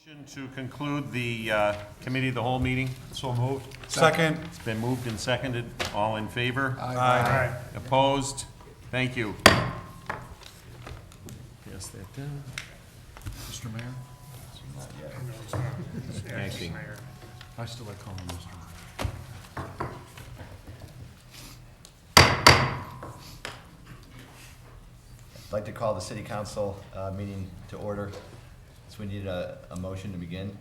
Motion to conclude the committee of the whole meeting. So moved. Second. It's been moved and seconded. All in favor? Aye. Opposed? Thank you. Pass that down. Mr. Mayor? Acting. I still like calling him Mr. Mayor. I'd like to call the city council meeting to order. So we need a motion to begin.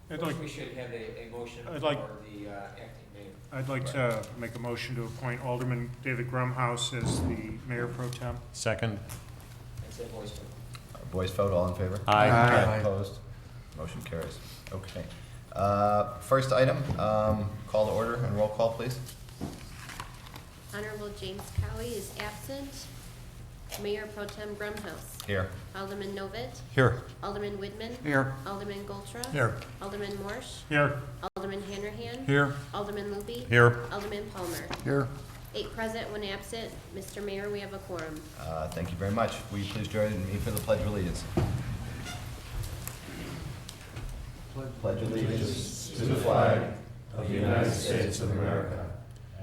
I'd like, We should have a motion I'd for like- the acting mayor. I'd like to make a motion to appoint Alderman David Grumhouse as the mayor pro tem. Second. That's a voice vote. Voice vote, all in favor? Aye. Opposed? Motion carries. Okay. First item, call to order and roll call, please. Honorable James Cowie is absent. Mayor Pro Tem Grumhouse. Here. Alderman Novit. Here. Alderman Widman. Here. Alderman Goltra. Here. Alderman Morsch. Here. Alderman Hanrahan. Here. Alderman Luby. Here. Alderman Palmer. Here. 8 present, 1 absent. Mr. Mayor, we have a quorum. Thank you very much. Will you please join me for the Pledge of Allegiance? Pledge allegiance to the flag of the United States of America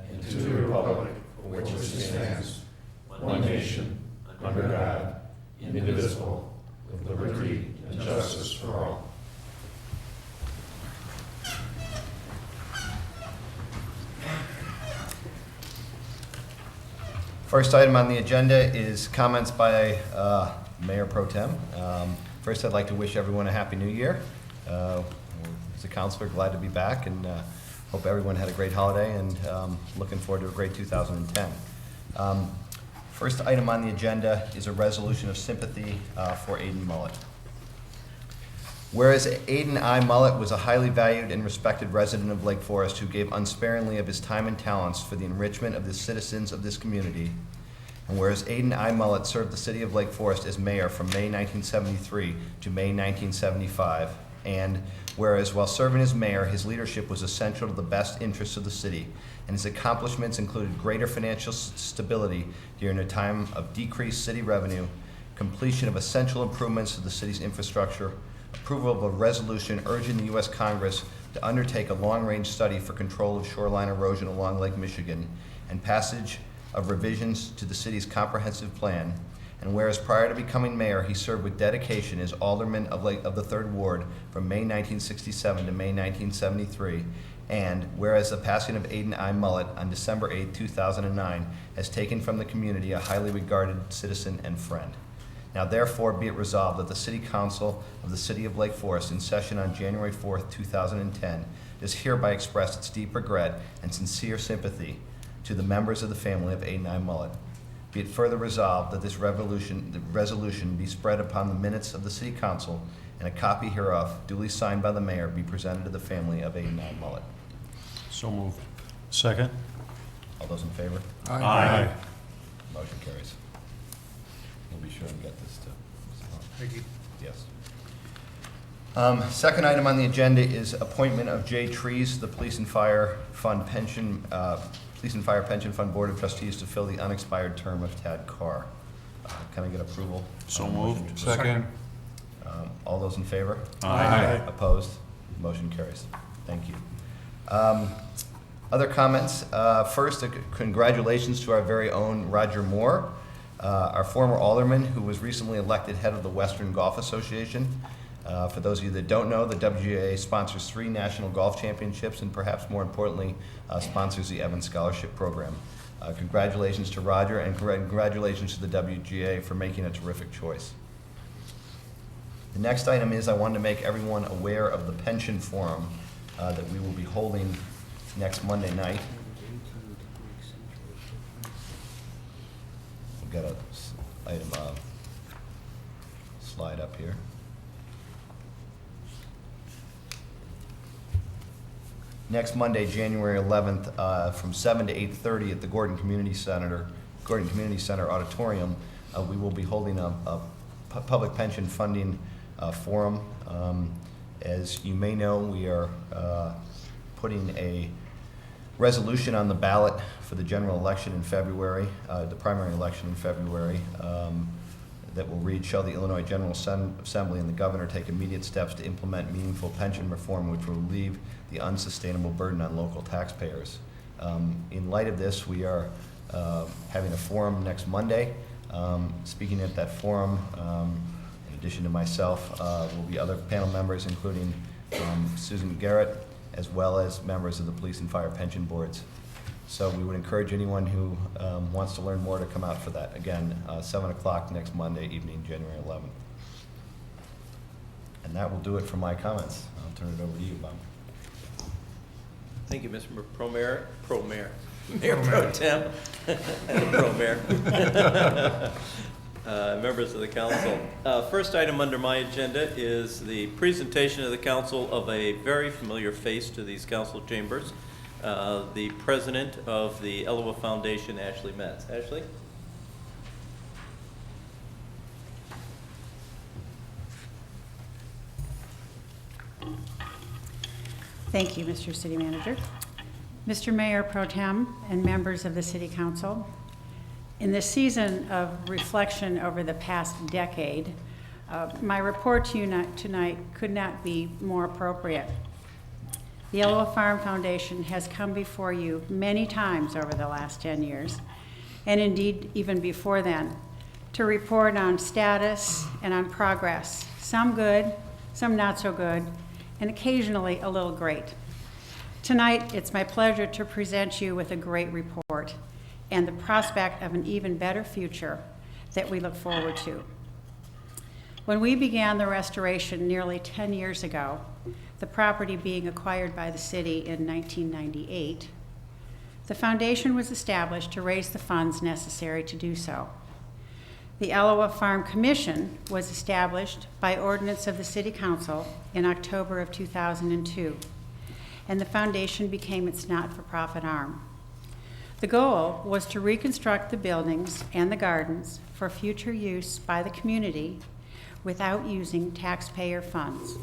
and to the republic for which it stands, one nation, under God, indivisible, with liberty and justice for all. First item on the agenda is comments by Mayor Pro Tem. First, I'd like to wish everyone a Happy New Year. As a counselor, glad to be back, and hope everyone had a great holiday, and looking forward to a great 2010. First item on the agenda is a resolution of sympathy for Aidan Mullet. Whereas Aidan I. Mullet was a highly valued and respected resident of Lake Forest who gave unsparingly of his time and talents for the enrichment of the citizens of this community, and whereas Aidan I. Mullet served the city of Lake Forest as mayor from May 1973 to May 1975, and whereas while serving as mayor, his leadership was essential to the best interests of the city, and his accomplishments included greater financial stability during a time of decreased city revenue, completion of essential improvements to the city's infrastructure, approval of a resolution urging the U.S. Congress to undertake a long-range study for control of shoreline erosion along Lake Michigan, and passage of revisions to the city's comprehensive plan. And whereas prior to becoming mayor, he served with dedication as alderman of the 3rd Ward from May 1967 to May 1973, and whereas the passing of Aidan I. Mullet on December 8, 2009 has taken from the community a highly regarded citizen and friend. Now therefore be it resolved that the City Council of the City of Lake Forest in session on January 4th, 2010 does hereby express its deep regret and sincere sympathy to the members of the family of Aidan I. Mullet. Be it further resolved that this resolution be spread upon the minutes of the City Council, and a copy hereof, duly signed by the mayor, be presented to the family of Aidan I. Mullet. So moved. Second. All those in favor? Aye. Motion carries. We'll be sure to get this to. Thank you. Yes. Second item on the agenda is appointment of Jay Trees, the Police and Fire Pension Fund Board of Trustees to fill the unexpired term of Tad Carr. Can I get approval? So on the motion? moved. Second. All those in favor? Aye. Opposed? Motion carries. Thank you. Other comments? First, congratulations to our very own Roger Moore, our former alderman who was recently elected head of the Western Golf Association. For those of you that don't know, the WGA sponsors 3 national golf championships and perhaps more importantly, sponsors the Evans Scholarship Program. Congratulations to Roger, and congratulations to the WGA for making a terrific choice. The next item is I wanted to make everyone aware of the pension forum that we will be holding next Monday night. We've got a item slide up here. Next Monday, January 11th, from 7 to 8:30 at the Gordon Community Center Auditorium, we will be holding a public pension funding forum. As you may know, we are putting a resolution on the ballot for the general election in February, the primary election in February. that will read, shall the Illinois General Assembly and the governor take immediate steps to implement meaningful pension reform which will relieve the unsustainable burden on local taxpayers. In light of this, we are having a forum next Monday. Speaking at that forum, in addition to myself, will be other panel members, including Susan Garrett, as well as members of the police and fire pension boards. So we would encourage anyone who wants to learn more to come out for that. Again, 7 o'clock next Monday evening, January 11th. And that will do it for my comments. I'll turn it over to you, Bob. Thank you, Mr. Mayor Pro Tem, and Pro Mayor. Members of the council. First item under my agenda is the presentation of the council of a very familiar face to these council chambers, the president of the Elowa Foundation, Ashley Metz. Ashley? Thank you, Mr. City Manager. Mr. Mayor Pro Tem and members of the City Council, in this season of reflection over the past decade, my report to you tonight could not be more appropriate. The Elowa Farm Foundation has come before you many times over the last 10 years, and indeed even before then, to report on status and on progress, some good, some not so good, and occasionally a little great. Tonight, it's my pleasure to present you with a great report and the prospect of an even better future that we look forward to. When we began the restoration nearly 10 years ago, the property being acquired by the city in 1998, the foundation was established to raise the funds necessary to do so. The Elowa Farm Commission was established by ordinance of the City Council in October of 2002, and the foundation became its not-for-profit arm. The goal was to reconstruct the buildings and the gardens for future use by the community without using taxpayer funds.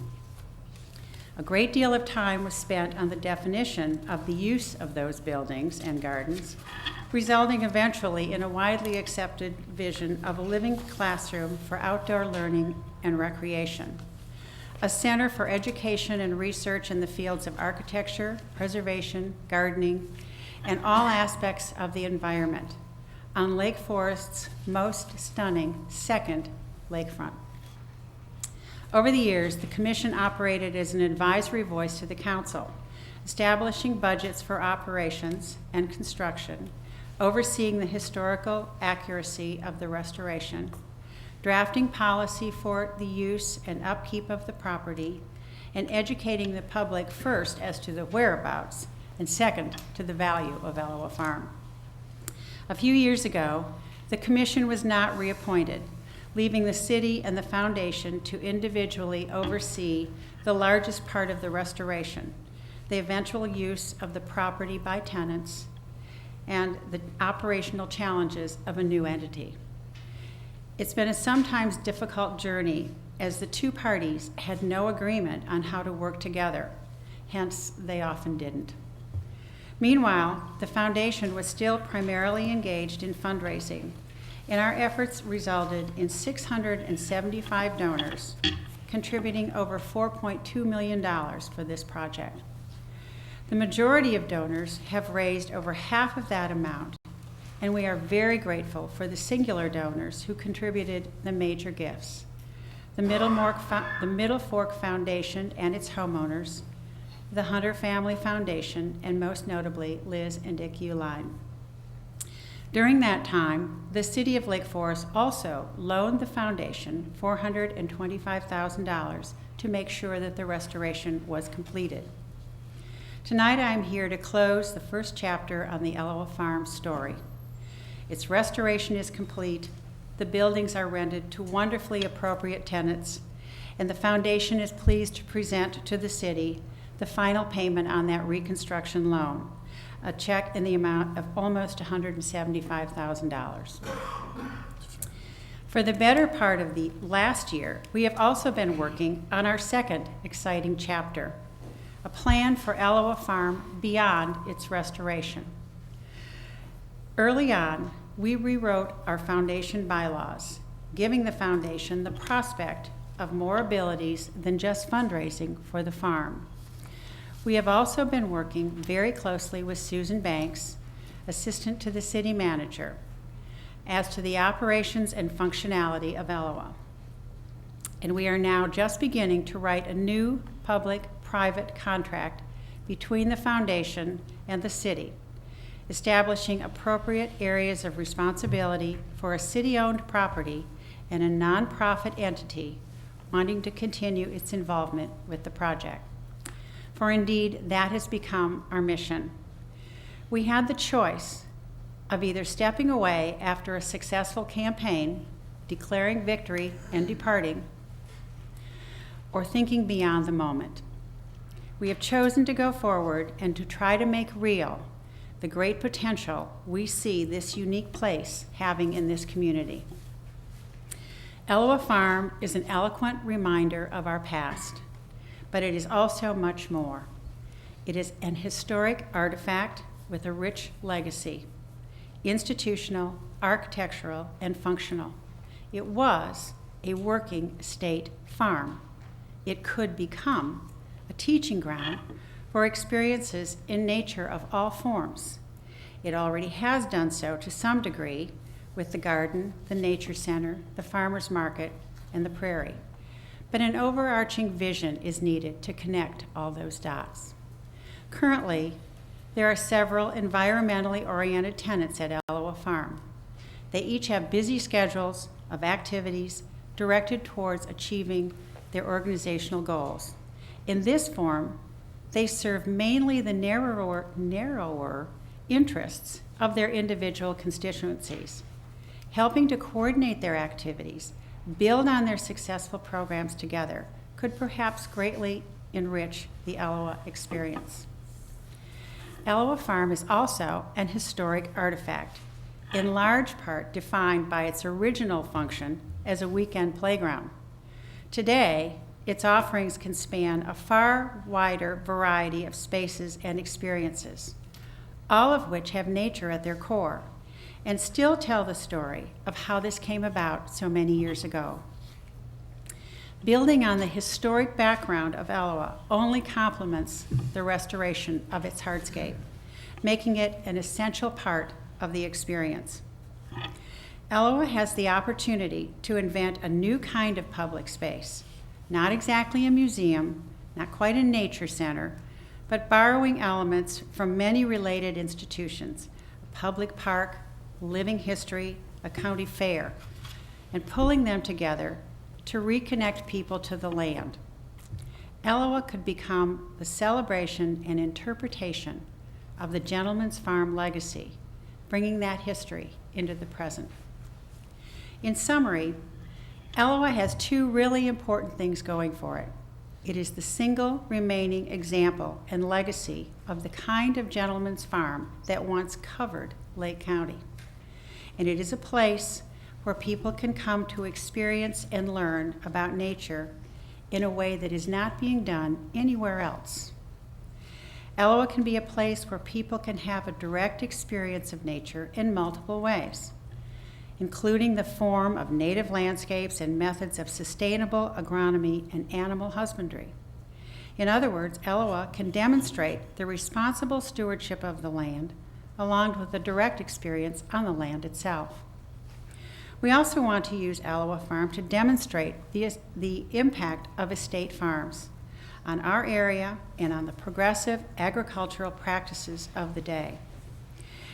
A great deal of time was spent on the definition of the use of those buildings and gardens, resulting eventually in a widely accepted vision of a living classroom for outdoor learning and recreation, a center for education and research in the fields of architecture, preservation, gardening, and all aspects of the environment on Lake Forest's most stunning second lakefront. Over the years, the Commission operated as an advisory voice to the Council, establishing budgets for operations and construction, overseeing the historical accuracy of the restoration, drafting policy for the use and upkeep of the property, and educating the public first as to the whereabouts and second to the value of Elowa Farm. A few years ago, the Commission was not reappointed, leaving the city and the foundation to individually oversee the largest part of the restoration, the eventual use of the property by tenants, and the operational challenges of a new entity. It's been a sometimes difficult journey as the two parties had no agreement on how to work together, hence they often didn't. Meanwhile, the foundation was still primarily engaged in fundraising, and our efforts resulted in 675 donors contributing over $4.2 million for this project. The majority of donors have raised over half of that amount, and we are very grateful for the singular donors who contributed the major gifts: the Middle Fork Foundation and its homeowners, the Hunter Family Foundation, and most notably, Liz and Dick Uline. During that time, the City of Lake Forest also loaned the foundation $425,000 to make sure that the restoration was completed. Tonight I am here to close the first chapter on the Elowa Farm story. Its restoration is complete, the buildings are rented to wonderfully appropriate tenants, and the foundation is pleased to present to the city the final payment on that reconstruction loan, a check in the amount of almost $175,000. For the better part of the last year, we have also been working on our second exciting chapter, a plan for Elowa Farm beyond its restoration. Early on, we rewrote our foundation bylaws, giving the foundation the prospect of more abilities than just fundraising for the farm. We have also been working very closely with Susan Banks, assistant to the city manager, as to the operations and functionality of Ellowa. And we are now just beginning to write a new public-private contract between the foundation and the city, establishing appropriate areas of responsibility for a city-owned property and a nonprofit entity wanting to continue its involvement with the project. For indeed, that has become our mission. We had the choice of either stepping away after a successful campaign, declaring victory and departing, or thinking beyond the moment. We have chosen to go forward and to try to make real the great potential we see this unique place having in this community. Ellowa Farm is an eloquent reminder of our past, but it is also much more. It is an historic artifact with a rich legacy, institutional, architectural, and functional. It was a working estate farm. It could become a teaching ground for experiences in nature of all forms. It already has done so to some degree with the garden, the nature center, the farmer's market, and the prairie. But an overarching vision is needed to connect all those dots. Currently, there are several environmentally oriented tenants at Ellowa Farm. They each have busy schedules of activities directed towards achieving their organizational goals. In this form, they serve mainly the narrower interests of their individual constituencies, helping to coordinate their activities, build on their successful programs together, could perhaps greatly enrich the Ellowa experience. Ellowa Farm is also an historic artifact, in large part defined by its original function as a weekend playground. Today, its offerings can span a far wider variety of spaces and experiences, all of which have nature at their core, and still tell the story of how this came about so many years ago. Building on the historic background of Ellowa only complements the restoration of its hardscape, making it an essential part of the experience. Ellowa has the opportunity to invent a new kind of public space, not exactly a museum, not quite a nature center, but borrowing elements from many related institutions, a public park, living history, a county fair, and pulling them together to reconnect people to the land. Ellowa could become the celebration and interpretation of the Gentleman's Farm legacy, bringing that history into the present. In summary, Ellowa has two really important things going for it. It is the single remaining example and legacy of the kind of gentleman's farm that once covered Lake County. And it is a place where people can come to experience and learn about nature in a way that is not being done anywhere else. Ellowa can be a place where people can have a direct experience of nature in multiple ways, including the form of native landscapes and methods of sustainable agronomy and animal husbandry. In other words, Ellowa can demonstrate the responsible stewardship of the land, along with the direct experience on the land itself. We also want to use Ellowa Farm to demonstrate the impact of estate farms on our area and on the progressive agricultural practices of the day.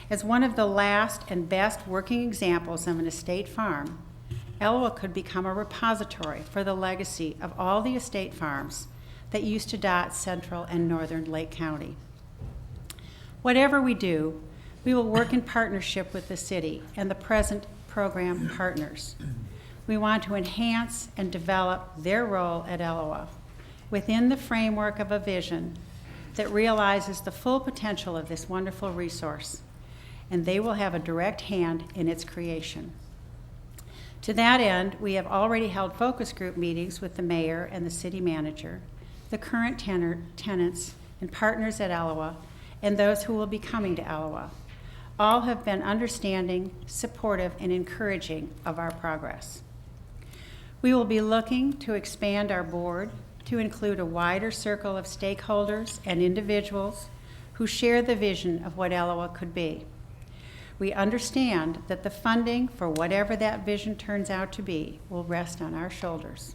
As one of the last and best working examples of an estate farm, Ellowa could become a repository for the legacy of all the estate farms that used to dot central and northern Lake County. Whatever we do, we will work in partnership with the city and the present program partners. We want to enhance and develop their role at Ellowa within the framework of a vision that realizes the full potential of this wonderful resource, and they will have a direct hand in its creation. To that end, we have already held focus group meetings with the mayor and the city manager, the current tenants and partners at Ellowa, and those who will be coming to Ellowa. All have been understanding, supportive, and encouraging of our progress. We will be looking to expand our board to include a wider circle of stakeholders and individuals who share the vision of what Elliott could be. We understand that the funding for whatever that vision turns out to be will rest on our shoulders.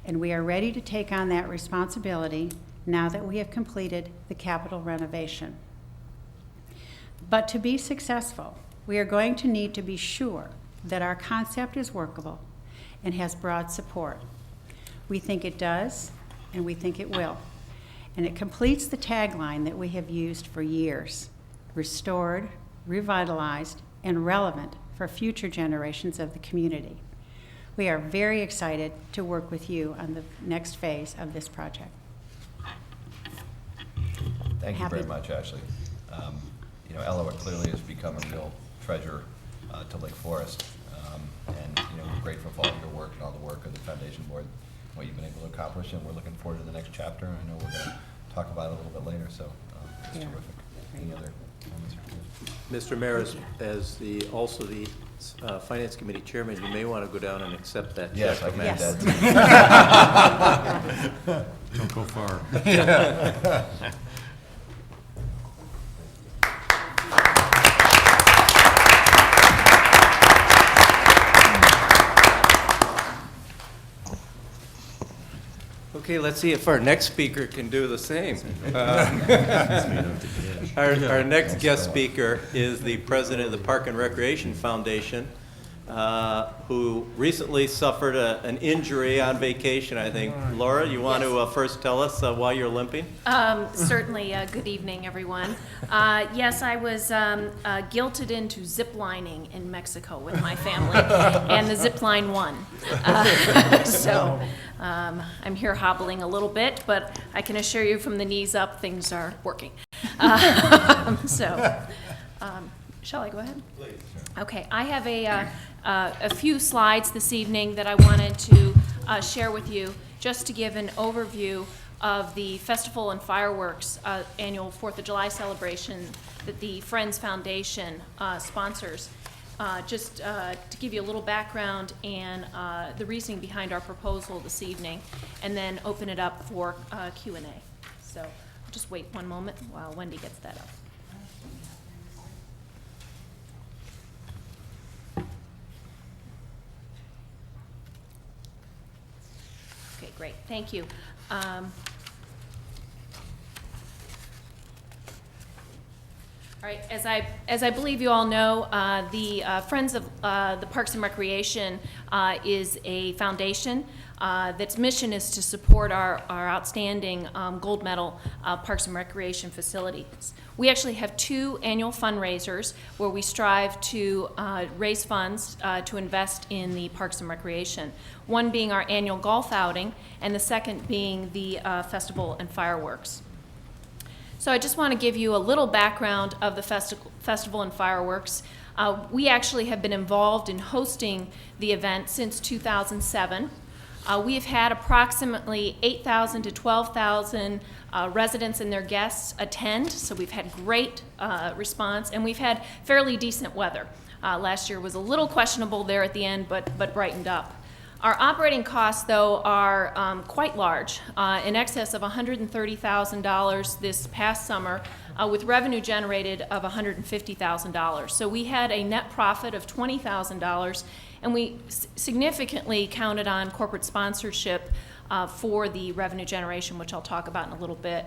And we are ready to take on that responsibility now that we have completed the capital renovation. But to be successful, we are going to need to be sure that our concept is workable and has broad support. We think it does, and we think it will. And it completes the tagline that we have used for years: restored, revitalized, and relevant for future generations of the community. We are very excited to work with you on the next phase of this project. Thank you Happy- very much, Ashley. You know, Elliott clearly has become a real treasure to Lake Forest. And, you know, we're grateful for all of your work and all the work of the Foundation Board, what you've been able to accomplish, and we're looking forward to the next chapter. I know we're going to talk about it a little bit later, so it's Yeah. terrific. Any other comments? Mr. Mayor, as also the Finance Committee Chairman, you may want to go down and accept that check. Yes, I from can Ashley. do that. Don't go far. Okay, let's see if our next speaker can do the same. Our next guest speaker is the president of the Park and Recreation Foundation, who recently suffered an injury on vacation, I think. Laura, you want to first tell us why you're limping? Certainly. Good evening, everyone. Yes, I was guilted into ziplining in Mexico with my family, and the zip line won. So I'm here hobbling a little bit, but I can assure you from the knees up, things are working. Shall I go ahead? Please. Okay, I have a few slides this evening that I wanted to share with you, just to give an overview of the Festival and Fireworks annual 4th of July celebration that the Friends Foundation sponsors. Just to give you a little background and the reasoning behind our proposal this evening, and then open it up for Q&A. So I'll just wait one moment while Wendy gets that up. Okay, great, thank you. All right, as I believe you all know, the Friends of the Parks and Recreation is a foundation that's mission is to support our outstanding gold medal Parks and Recreation facilities. We actually have 2 annual fundraisers where we strive to raise funds to invest in the Parks and Recreation. One being our annual golf outing, and the second being the Festival and Fireworks. So I just want to give you a little background of the Festival and Fireworks. We actually have been involved in hosting the event since 2007. We've had approximately 8,000 to 12,000 residents and their guests attend, so we've had great response, and we've had fairly decent weather. Last year was a little questionable there at the end, but brightened up. Our operating costs, though, are quite large, in excess of $130,000 this past summer, with revenue generated of $150,000. So we had a net profit of $20,000, and we significantly counted on corporate sponsorship for the revenue generation, which I'll talk about in a little bit.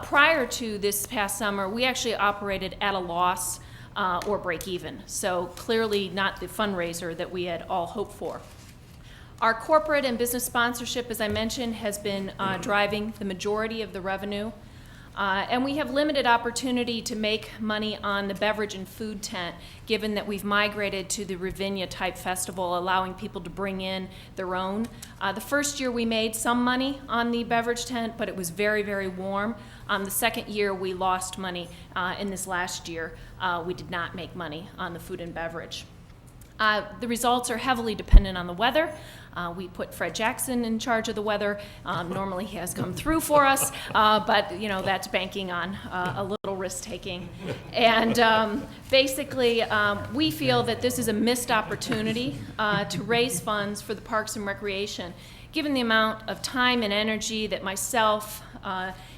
Prior to this past summer, we actually operated at a loss or break even, so clearly not the fundraiser that we had all hoped for. Our corporate and business sponsorship, as I mentioned, has been driving the majority of the revenue. And we have limited opportunity to make money on the beverage and food tent, given that we've migrated to the Ravinia type festival, allowing people to bring in their own. The first year we made some money on the beverage tent, but it was very, very warm. The second year we lost money. In this last year, we did not make money on the food and beverage. The results are heavily dependent on the weather. We put Fred Jackson in charge of the weather. Normally he has come through for us, but you know, that's banking on a little risk-taking. And basically, we feel that this is a missed opportunity to raise funds for the Parks and Recreation, given the amount of time and energy that myself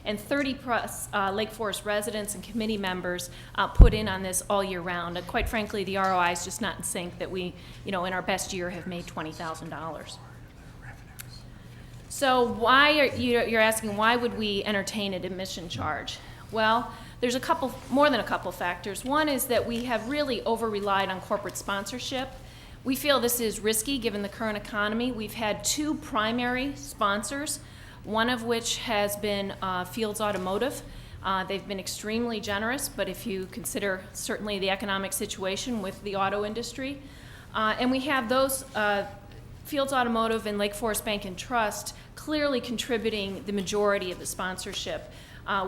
and 30-plus Lake Forest residents and committee members put in on this all year round. And quite frankly, the ROI is just not in sync that we, in our best year have made $20,000. So why are you're asking, why would we entertain an admission charge? Well, there's more than a couple factors. One is that we have really over-relied on corporate sponsorship. We feel this is risky given the current economy. We've had 2 primary sponsors, one of which has been Fields Automotive. They've been extremely generous, but if you consider certainly the economic situation with the auto industry, and we have those Fields Automotive and Lake Forest Bank and Trust clearly contributing the majority of the sponsorship.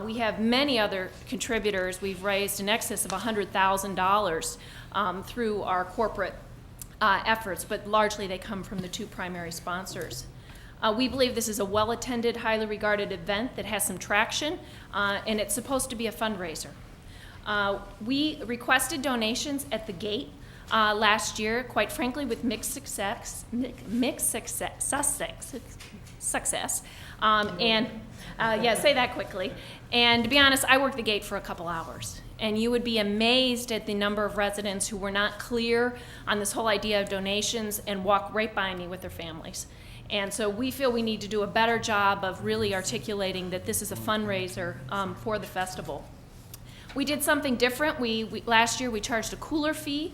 We have many other contributors. We've raised in excess of $100,000 through our corporate efforts, but largely they come from the 2 primary sponsors. We believe this is a well-attended, highly regarded event that has some traction, and it's supposed to be a fundraiser. We requested donations at the gate last year, quite frankly, with mixed success. Say that quickly. And to be honest, I worked the gate for a couple hours. And you would be amazed at the number of residents who were not clear on this whole idea of donations and walk right by me with their families. And so we feel we need to do a better job of really articulating that this is a fundraiser for the festival. We did something different. Last year we charged a cooler fee.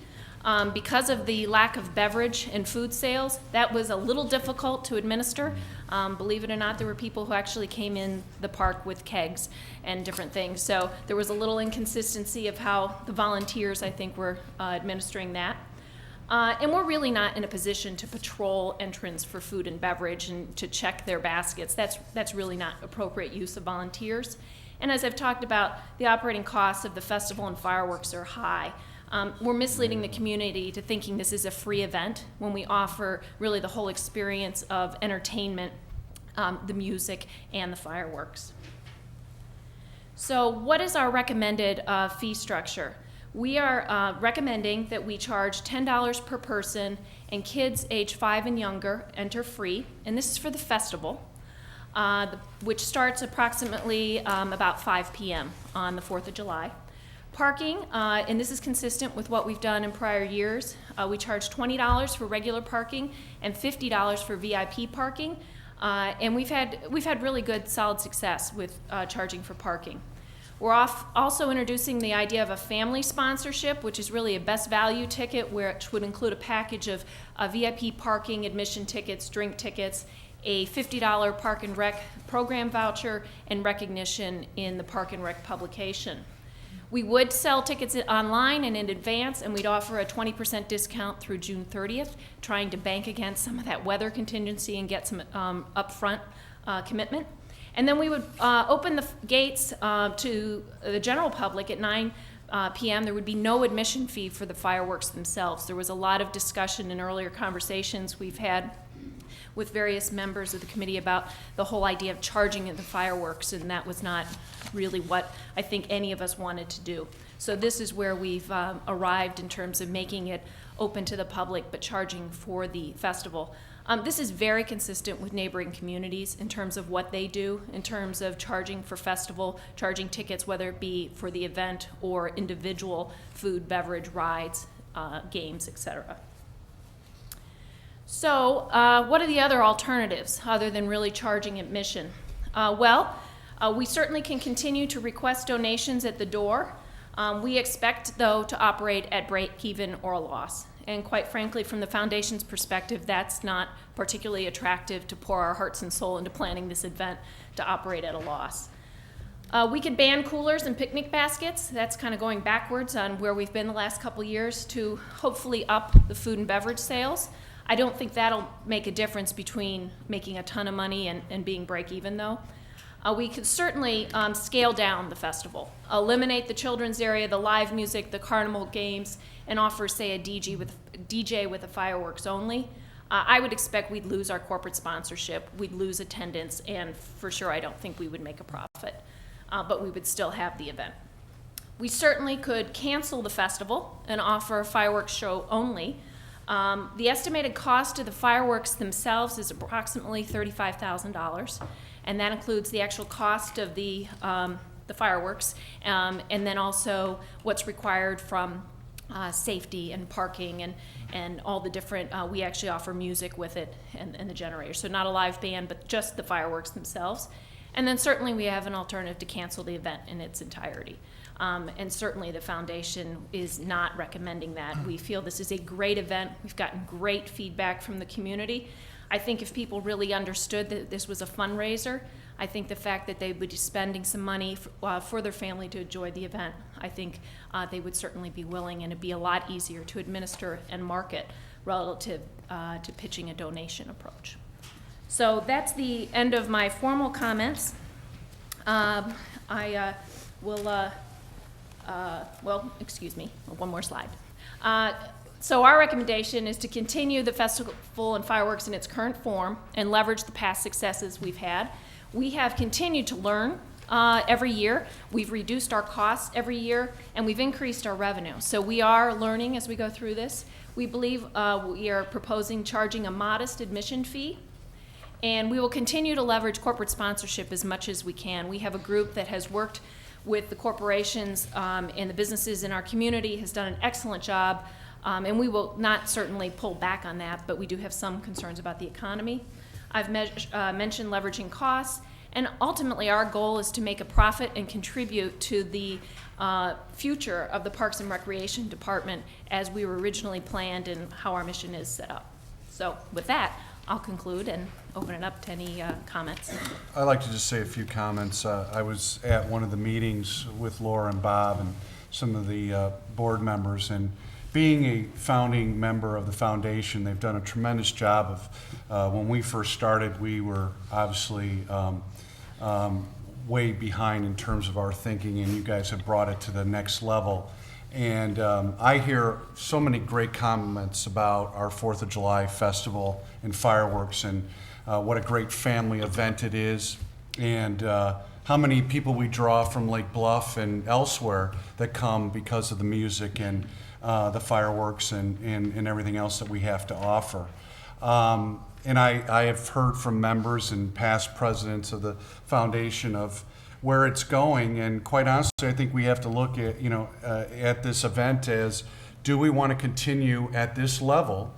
Because of the lack of beverage and food sales, that was a little difficult to administer. Believe it or not, there were people who actually came in the park with kegs and different things. So there was a little inconsistency of how the volunteers, I think, were administering that. And we're really not in a position to patrol entrants for food and beverage and to check their baskets. That's really not appropriate use of volunteers. And as I've talked about, the operating costs of the festival and fireworks are high. We're misleading the community to thinking this is a free event when we offer really the whole experience of entertainment, the music, and the fireworks. So what is our recommended fee structure? We are recommending that we charge $10 per person, and kids age 5 and younger enter free, and this is for the festival, which starts approximately about 5 p.m. on the 4th of July. Parking, and this is consistent with what we've done in prior years. We charge $20 for regular parking and $50 for VIP parking, and we've had really good, solid success with charging for parking. We're also introducing the idea of a family sponsorship, which is really a best value ticket, which would include a package of VIP parking, admission tickets, drink tickets, a $50 Park and Rec program voucher, and recognition in the Park and Rec publication. We would sell tickets online and in advance, and we'd offer a 20% discount through June 30th, trying to bank against some of that weather contingency and get some upfront commitment. And then we would open the gates to the general public at 9 p.m. There would be no admission fee for the fireworks themselves. There was a lot of discussion in earlier conversations we've had with various members of the committee about the whole idea of charging at the fireworks, and that was not really what I think any of us wanted to do. So this is where we've arrived in terms of making it open to the public but charging for the festival. This is very consistent with neighboring communities in terms of what they do, in terms of charging for festival, charging tickets, whether it be for the event or individual food, beverage, rides, games, etc. So what are the other alternatives other than really charging admission? We certainly can continue to request donations at the door. We expect, though, to operate at break-even or a loss. And quite frankly, from the foundation's perspective, that's not particularly attractive to pour our hearts and soul into planning this event to operate at a loss. We could ban coolers and picnic baskets. That's kind of going backwards on where we've been the last couple years to hopefully up the food and beverage sales. I don't think that'll make a difference between making a ton of money and being break-even, though. We could certainly scale down the festival, eliminate the children's area, the live music, the carnival games, and offer, say, a DJ with the fireworks only. I would expect we'd lose our corporate sponsorship, we'd lose attendance, and for sure I don't think we would make a profit, but we would still have the event. We certainly could cancel the festival and offer a fireworks show only. The estimated cost of the fireworks themselves is approximately $35,000, and that includes the actual cost of the fireworks, and then also what's required from safety and parking and all the different, we actually offer music with it and the generator. So not a live band, but just the fireworks themselves. And then certainly we have an alternative to cancel the event in its entirety. And certainly the foundation is not recommending that. We feel this is a great event. We've gotten great feedback from the community. I think if people really understood that this was a fundraiser, I think the fact that they would be spending some money for their family to enjoy the event, I think they would certainly be willing, and it'd be a lot easier to administer and market relative to pitching a donation approach. So that's the end of my formal comments. I will, well, excuse me, one more slide. So our recommendation is to continue the festival and fireworks in its current form and leverage the past successes we've had. We have continued to learn every year. We've reduced our costs every year, and we've increased our revenue. So we are learning as we go through this. We believe we are proposing charging a modest admission fee, and we will continue to leverage corporate sponsorship as much as we can. We have a group that has worked with the corporations and the businesses in our community, has done an excellent job, and we will not certainly pull back on that, but we do have some concerns about the economy. I've mentioned leveraging costs, and ultimately our goal is to make a profit and contribute to the future of the Parks and Recreation Department as we were originally planned and how our mission is set up. So with that, I'll conclude and open it up to any comments. I'd like to just say a few comments. I was at one of the meetings with Laura and Bob and some of the board members, and being a founding member of the foundation, they've done a tremendous job of, when we first started, we were obviously way behind in terms of our thinking, and you guys have brought it to the next level. And I hear so many great comments about our 4th of July festival and fireworks, and what a great family event it is, and how many people we draw from Lake Bluff and elsewhere that come because of the music and the fireworks and everything else that we have to offer. And I have heard from members and past presidents of the foundation of where it's going, and quite honestly, I think we have to look at, at this event as, do we want to continue at this level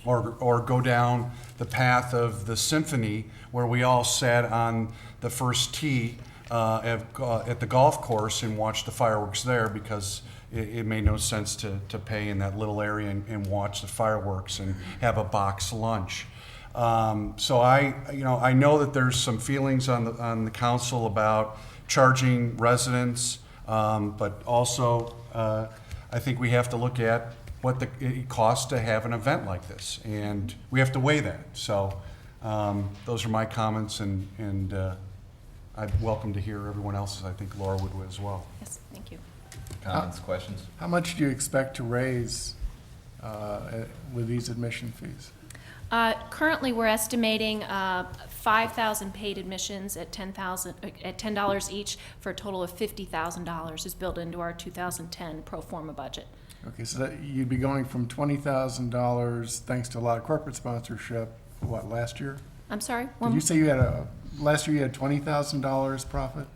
or go down the path of the symphony where we all sat on the first tee at the golf course and watched the fireworks there, because it made no sense to pay in that little area and watch the fireworks and have a box lunch. So I know that there's some feelings on the council about charging residents, but also I think we have to look at what it costs to have an event like this, and we have to weigh that. So those are my comments, and I'd welcome to hear everyone else's. I think Laura would as well. Yes, thank you. Comments, questions? How much do you expect to raise with these admission fees? Currently, we're estimating 5,000 paid admissions at $10 each, for a total of $50,000 is built into our 2010 pro forma budget. Okay, so that you'd be going from $20,000 thanks to a lot of corporate sponsorship. What, last year? I'm sorry? Did you say you had last year you had $20,000 profit?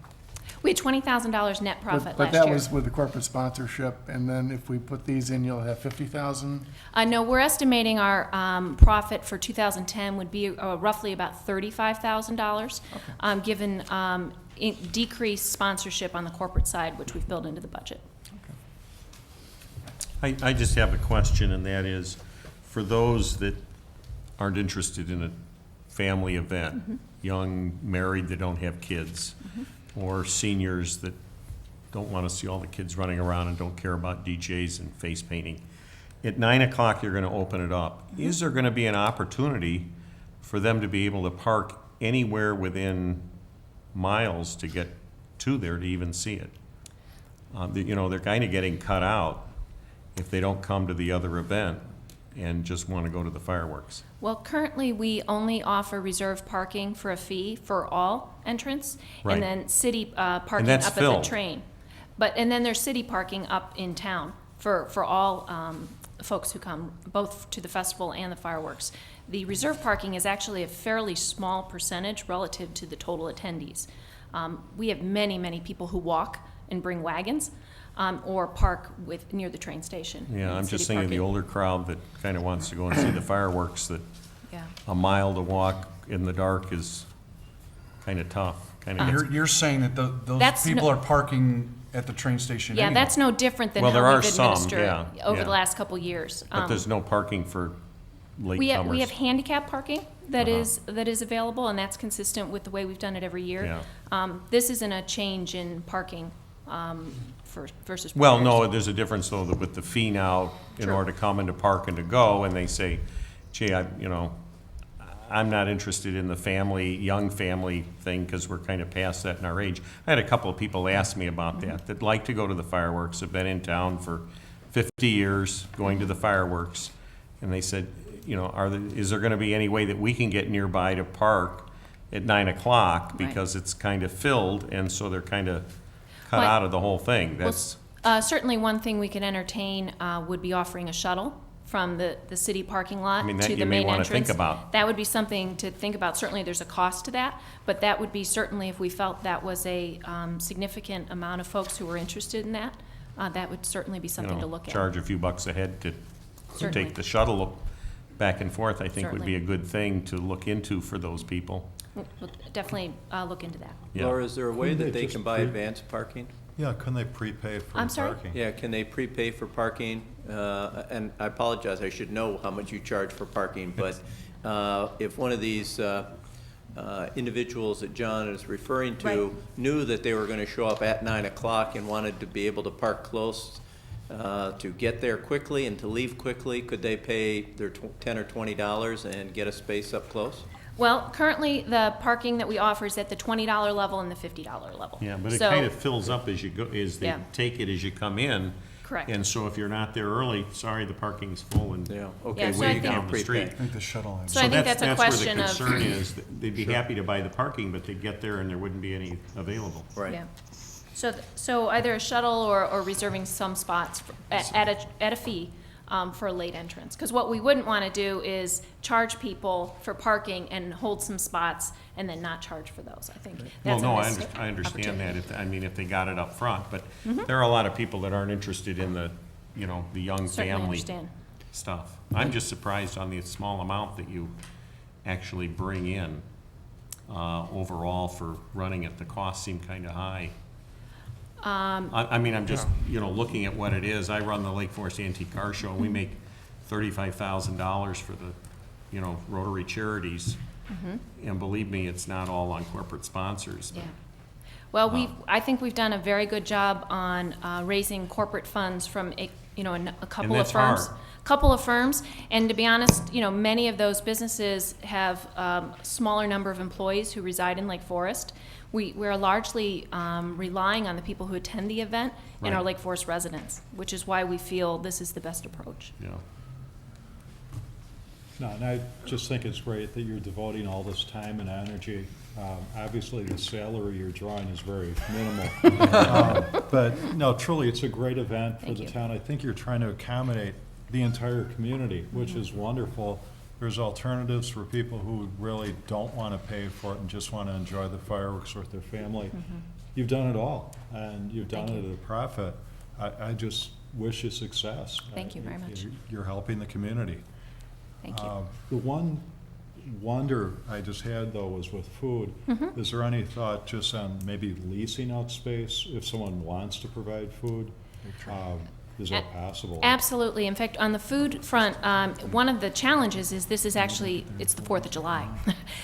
We had $20,000 net profit last year. But that was with the corporate sponsorship, and then if we put these in, you'll have $50,000? No, we're estimating our profit for 2010 would be roughly about $35,000, Okay. given decreased sponsorship on the corporate side, which we've built into the budget. I just have a question, and that is, for those that aren't interested in a family event, young, married, that don't have kids, or seniors that don't want to see all the kids running around and don't care about DJs and face painting. At 9 o'clock, you're going to open it up. Is there going to be an opportunity for them to be able to park anywhere within miles to get to there to even see it? They're kind of getting cut out if they don't come to the other event and just want to go to the fireworks. Well, currently, we only offer reserved parking for a fee for all entrants, Right. and then city parking that's up at filled. the train. And then there's city parking up in town for all folks who come, both to the festival and the fireworks. The reserve parking is actually a fairly small percentage relative to the total attendees. We have many, many people who walk and bring wagons, or park near the train station. Yeah, I'm City just thinking of the parking. older crowd that kind of wants to go and see the fireworks, that Yeah. a mile to walk in the dark is kind of tough, kind of. You're saying that those That's people no- are parking at the train station Yeah, anyway? that's no different than Well, there how are we've some, administered yeah, over yeah. the last couple of years. But there's no parking for We have latecomers. handicap parking that Uh-huh. is available, and that's consistent with the way we've done it every year. Yeah. This isn't a change in parking versus. Well, prior no, years. there's a difference though, that with the fee now, in True. order to come and to park and to go, and they say, gee, I'm not interested in the young family thing, because we're kind of past that in our age. I had a couple of people ask me about that like to go to the fireworks, have been in town for 50 years, going to the fireworks, and they said, is there gonna be any way that we can get nearby to park at 9 o'clock, Right. because it's kind of filled, and so they're kind of cut Well, out of the whole thing. Well, That's, certainly one thing we could entertain would be offering a shuttle from the city parking lot I mean, to that the you may main wanna entrance. think about. That would be something to think about. Certainly, there's a cost to that, but that would be certainly, if we felt that was a significant amount of folks who were interested in that, that would certainly be something to look at. charge a few bucks a head to Certainly. take the shuttle back and forth, I think would Certainly. be a good thing to look into for those people. We'll definitely look into that. Yeah. Laura, is there a way Couldn't that they they just can buy pre- advanced parking? Yeah, couldn't they prepay for I'm sorry? parking? Yeah, can they prepay for parking? And I apologize, I should know how much you charge for parking, but if one of these individuals that John is referring to Right. knew that they were gonna show up at 9 o'clock and wanted to be able to park close to get there quickly and to leave quickly, could they pay their $10 or $20 and get a space up close? Well, currently, the parking that we offer is at the $20 level and the $50 level. Yeah, but it So- kind of fills up as you go, as they Yeah. take it as you come in. Correct. And so if you're not there early, sorry, the parking's full and Yeah, Yeah, okay, so way I you think- can't down the street. I think the shuttle. So I think that's a question where the of- concern is, that they'd be happy to buy the parking, but they'd get there and there wouldn't be any available. Right. Yeah. So either a shuttle or reserving some spots at a fee for a late entrance. Because what we wouldn't want to do is charge people for parking and hold some spots and then not charge for those. I think Well, that's a no, missed I understand that, opportunity. if they got it up front, but Mm-hmm. there are a lot of people that aren't interested in the young Certainly family understand. stuff. I'm just surprised on the small amount that you actually bring in overall for running it. The costs seem kind of high. I'm just, looking at what it is. I run the Lake Forest Antique Car Show, and we make $35,000 for the, Rotary Charities. And believe me, it's not all on corporate sponsors. Yeah. Well, I think we've done a very good job on raising corporate funds from a couple of that's firms. hard. Couple of firms, and to be honest, many of those businesses have a smaller number of employees who reside in Lake Forest. We're largely relying on the people who attend the event and our Right. Lake Forest residents, which is why we feel this is the best approach. Yeah. No, and I just think it's great that you're devoting all this time and energy. Obviously, the salary you're drawing is very minimal. But no, truly, it's a great event for Thank the you. town. I think you're trying to accommodate the entire community, which is wonderful. There's alternatives for people who really don't want to pay for it and just want to enjoy the fireworks with their family. You've done it all, and you've done Thank it at a profit. I just wish you success. Thank you very much. You're helping the community. Thank you. The one wonder I just had, though, was with food. Mm-hmm. Is there any thought just on maybe leasing out space if someone wants to provide food? Is that possible? Absolutely. In fact, on the food front, one of the challenges is it's the 4th of July.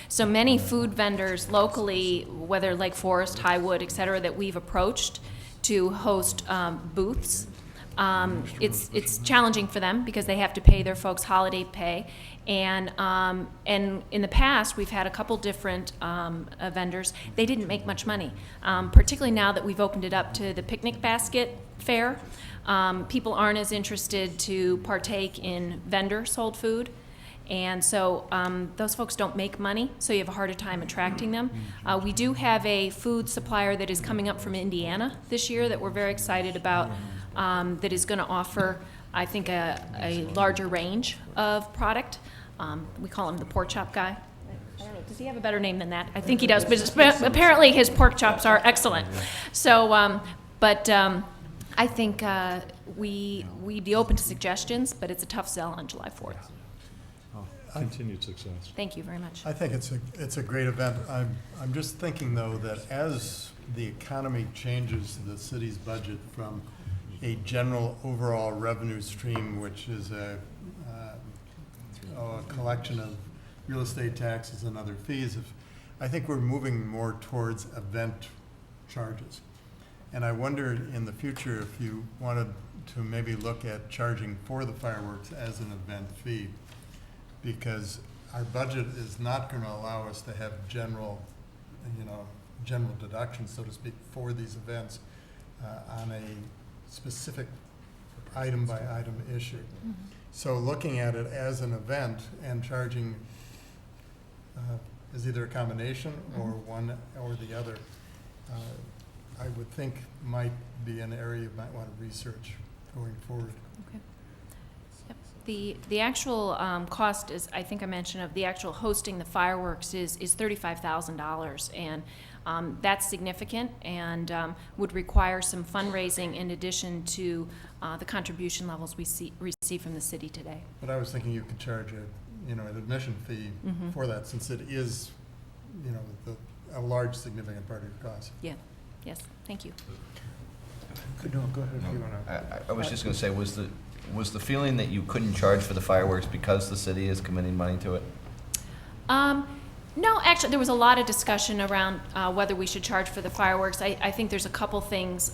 So many food vendors locally, whether Lake Forest, Highwood, et cetera, that we've approached to host booths. It's challenging for them because they have to pay their folks holiday pay. And in the past, we've had a couple different vendors. They didn't make much money, particularly now that we've opened it up to the picnic basket fair. People aren't as interested to partake in vendor-sold food. And so those folks don't make money, so you have a harder time attracting them. We do have a food supplier that is coming up from Indiana this year that we're very excited about, that is going to offer, I think, a larger range of product. We call him the pork chop guy. I don't know, does he have a better name than that? I think he does, but apparently his pork chops are excellent. So, I think we'd be open to suggestions, but it's a tough sell on July 4th. Continued success. Thank you very much. I think it's a great event. I'm just thinking, though, that as the economy changes the city's budget from a general overall revenue stream, which is a collection of real estate taxes and other fees, I think we're moving more towards event charges. And I wondered in the future if you wanted to maybe look at charging for the fireworks as an event fee, because our budget is not going to allow us to have general deductions, so to speak, for these events on a specific item-by-item issue. Mm-hmm. So looking at it as an event and charging is either a combination or one or the other, I would think might be an area you might want to research going forward. Okay. Yep. The actual cost is, I think I mentioned, of the actual hosting the fireworks is $35,000, and that's significant and would require some fundraising in addition to the contribution levels we receive from the city today. But I was thinking you could charge an admission fee for that, since it is, a large significant part of your cost. Yeah. Yes. Thank you. No, go ahead if you want to. I was just going to say, was the feeling that you couldn't charge for the fireworks because the city is committing money to it? No, actually, there was a lot of discussion around whether we should charge for the fireworks. I think there's a couple things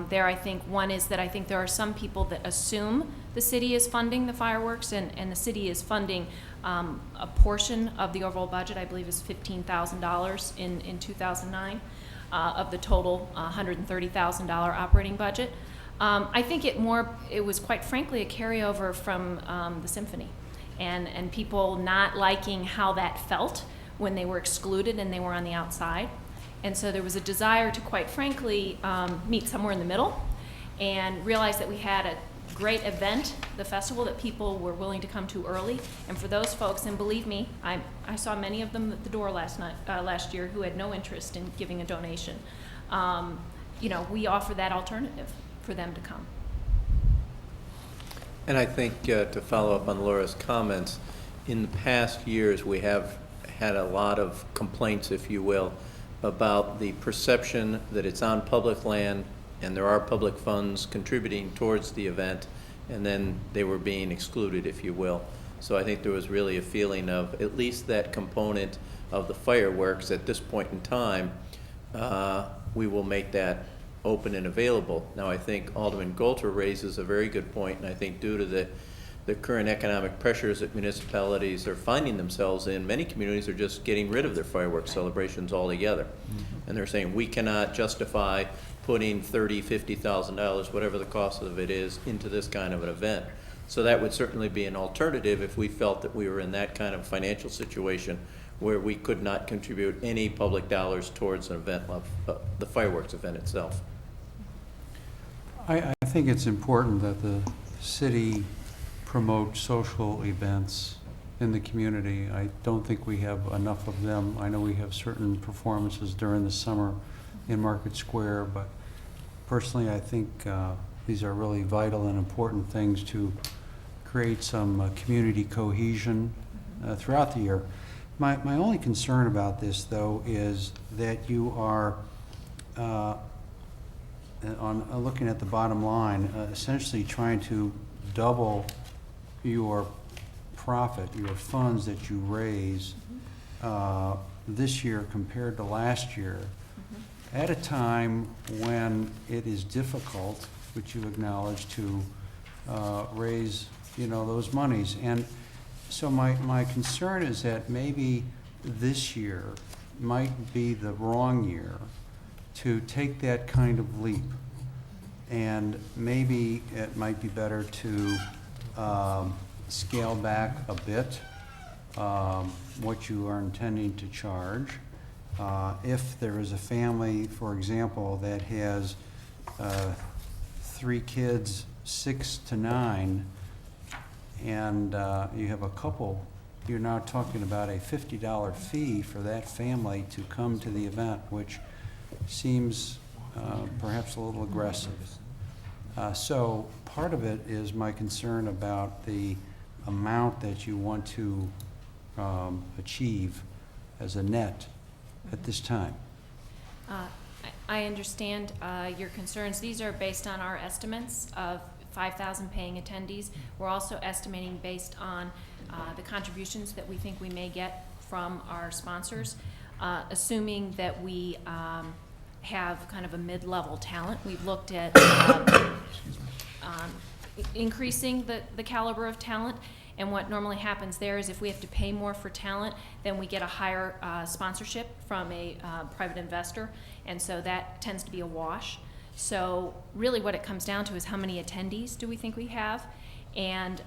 there. I think one is that I think there are some people that assume the city is funding the fireworks, and the city is funding a portion of the overall budget. I believe is $15,000 in 2009 of the total $130,000 operating budget. I think it was quite frankly a carryover from the symphony, and people not liking how that felt when they were excluded and they were on the outside. And so there was a desire to, quite frankly, meet somewhere in the middle and realize that we had a great event, the festival, that people were willing to come to early. And for those folks, and believe me, I saw many of them at the door last year who had no interest in giving a donation. We offer that alternative for them to come. And I think to follow up on Laura's comments, in the past years we have had a lot of complaints, if you will, about the perception that it's on public land and there are public funds contributing towards the event, and then they were being excluded, if you will. So I think there was really a feeling of at least that component of the fireworks at this point in time, we will make that open and available. Now I think Alderman Golter raises a very good point, and I think due to the current economic pressures that municipalities are finding themselves in, many communities are just getting rid of their fireworks celebrations altogether. And they're saying we cannot justify putting $30,000, $50,000, whatever the cost of it is, into this kind of an event. So that would certainly be an alternative if we felt that we were in that kind of financial situation where we could not contribute any public dollars towards an event of the fireworks event itself. I think it's important that the city promote social events in the community. I don't think we have enough of them. I know we have certain performances during the summer in Market Square, but personally I think these are really vital and important things to create some community cohesion throughout the year. My only concern about this, though, is that you are looking at the bottom line, essentially trying to double your profit, your funds that you raise this year compared to last year, at a time when it is difficult, which you acknowledge, to raise those monies. And so my concern is that maybe this year might be the wrong year to take that kind of leap, and maybe it might be better to scale back a bit what you are intending to charge. If there is a family, for example, that has 3 kids, 6 to 9, and you have a couple, you're now talking about a $50 fee for that family to come to the event, which seems perhaps a little aggressive. So part of it is my concern about the amount that you want to achieve as a net at this time. I understand your concerns. These are based on our estimates of 5,000 paying attendees. We're also estimating based on the contributions that we think we may get from our sponsors, assuming that we have kind of a mid-level talent. We've looked at increasing the caliber of talent, and what normally happens there is if we have to pay more for talent, then we get a higher sponsorship from a private investor, and so that tends to be a wash. So really what it comes down to is how many attendees do we think we have, and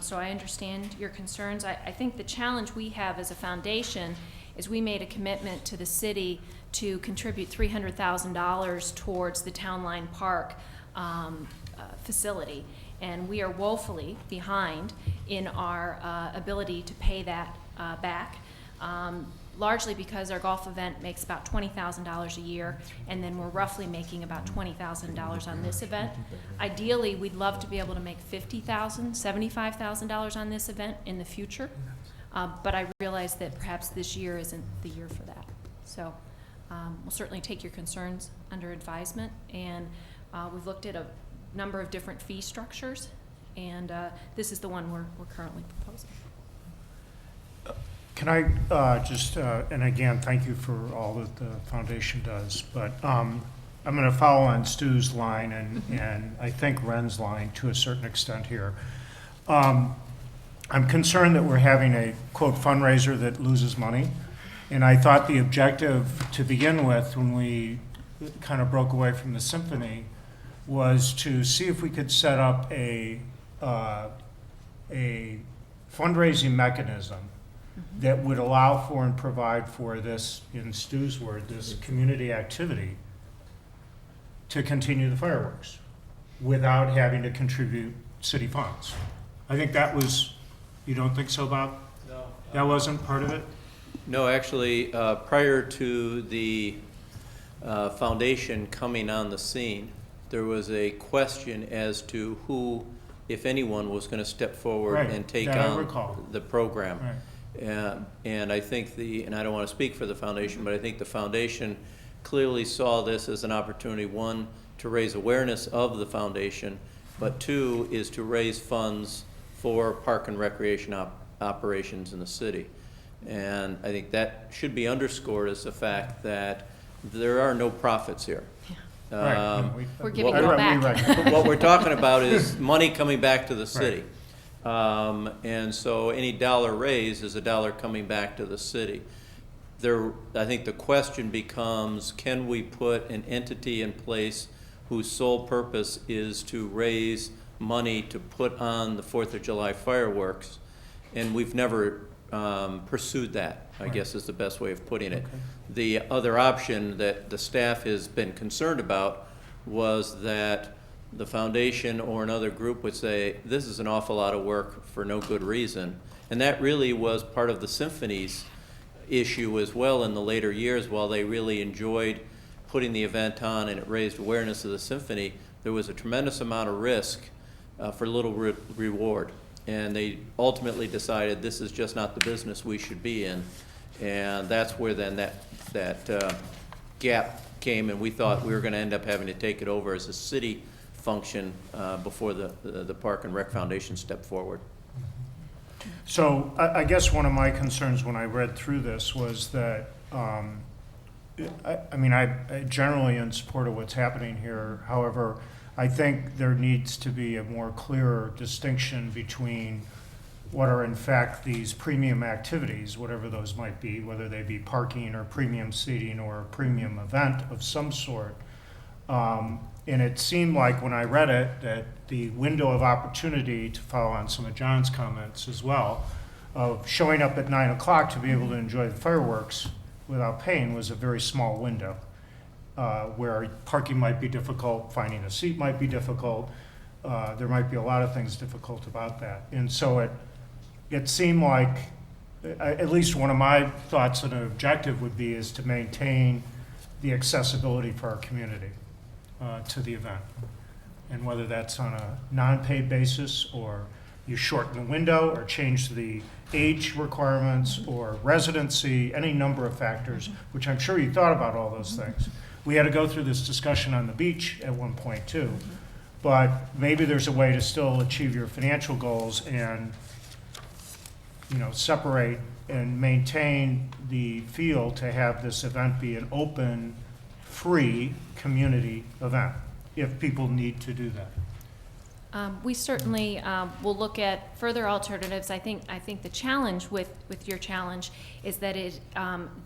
so I understand your concerns. I think the challenge we have as a foundation is we made a commitment to the city to contribute $300,000 towards the Town Line Park facility, and we are woefully behind in our ability to pay that back, largely because our golf event makes about $20,000 a year, and then we're roughly making about $20,000 on this event. Ideally, we'd love to be able to make $50,000, $75,000 on this event in the future, but I realize that perhaps this year isn't the year for that. So we'll certainly take your concerns under advisement, and we've looked at a number of different fee structures, and this is the one we're currently proposing. Can I just, and again, thank you for all that the foundation does, but I'm going to follow on Stu's line and I think Ren's line to a certain extent here. I'm concerned that we're having a, quote, fundraiser that loses money, and I thought the objective to begin with when we kind of broke away from the symphony was to see if we could set up a fundraising mechanism that would allow for and provide for this, in Stu's word, this community activity to continue the fireworks without having to contribute city funds. I think that was, you don't think so, Bob? No. That wasn't part of it? No, actually, prior to the foundation coming on the scene, there was a question as to who, if anyone, was going to step forward Right, and take that I on recall. the program. Right. And I think and I don't want to speak for the foundation, but I think the foundation clearly saw this as an opportunity, one, to raise awareness of the foundation, but two, is to raise funds for park and recreation operations in the city. And I think that should be underscored as the fact that there are no profits here. We're giving it all back. What we're talking about is money coming back to the city. And so any dollar raised is a dollar coming back to the city. I think the question becomes, can we put an entity in place whose sole purpose is to raise money to put on the 4th of July fireworks? And we've never pursued that, I guess is the best way of putting it. The other option that the staff has been concerned about was that the foundation or another group would say, this is an awful lot of work for no good reason. And that really was part of the symphony's issue as well in the later years. While they really enjoyed putting the event on and it raised awareness of the symphony, there was a tremendous amount of risk for little reward. And they ultimately decided this is just not the business we should be in. And that's where then that gap came, and we thought we were going to end up having to take it over as a city function before the Park and Rec Foundation stepped forward. So I guess one of my concerns when I read through this was that, I mean, I generally in support of what's happening here. However, I think there needs to be a more clearer distinction between what are in fact these premium activities, whatever those might be, whether they be parking or premium seating or a premium event of some sort. And it seemed like when I read it that the window of opportunity, to follow on some of John's comments as well, of showing up at 9 o'clock to be able to enjoy the fireworks without paying was a very small window, where parking might be difficult, finding a seat might be difficult. There might be a lot of things difficult about that. And so it seemed like, at least one of my thoughts and an objective would be is to maintain the accessibility for our community to the event. And whether that's on a non-paid basis, or you shorten the window, or change the age requirements, or residency, any number of factors, which I'm sure you thought about all those things. We had to go through this discussion on the beach at one point too, but maybe there's a way to still achieve your financial goals and, you know, separate and maintain the feel to have this event be an open, free community event, if people need to do that. We certainly will look at further alternatives. I think the challenge with your challenge is that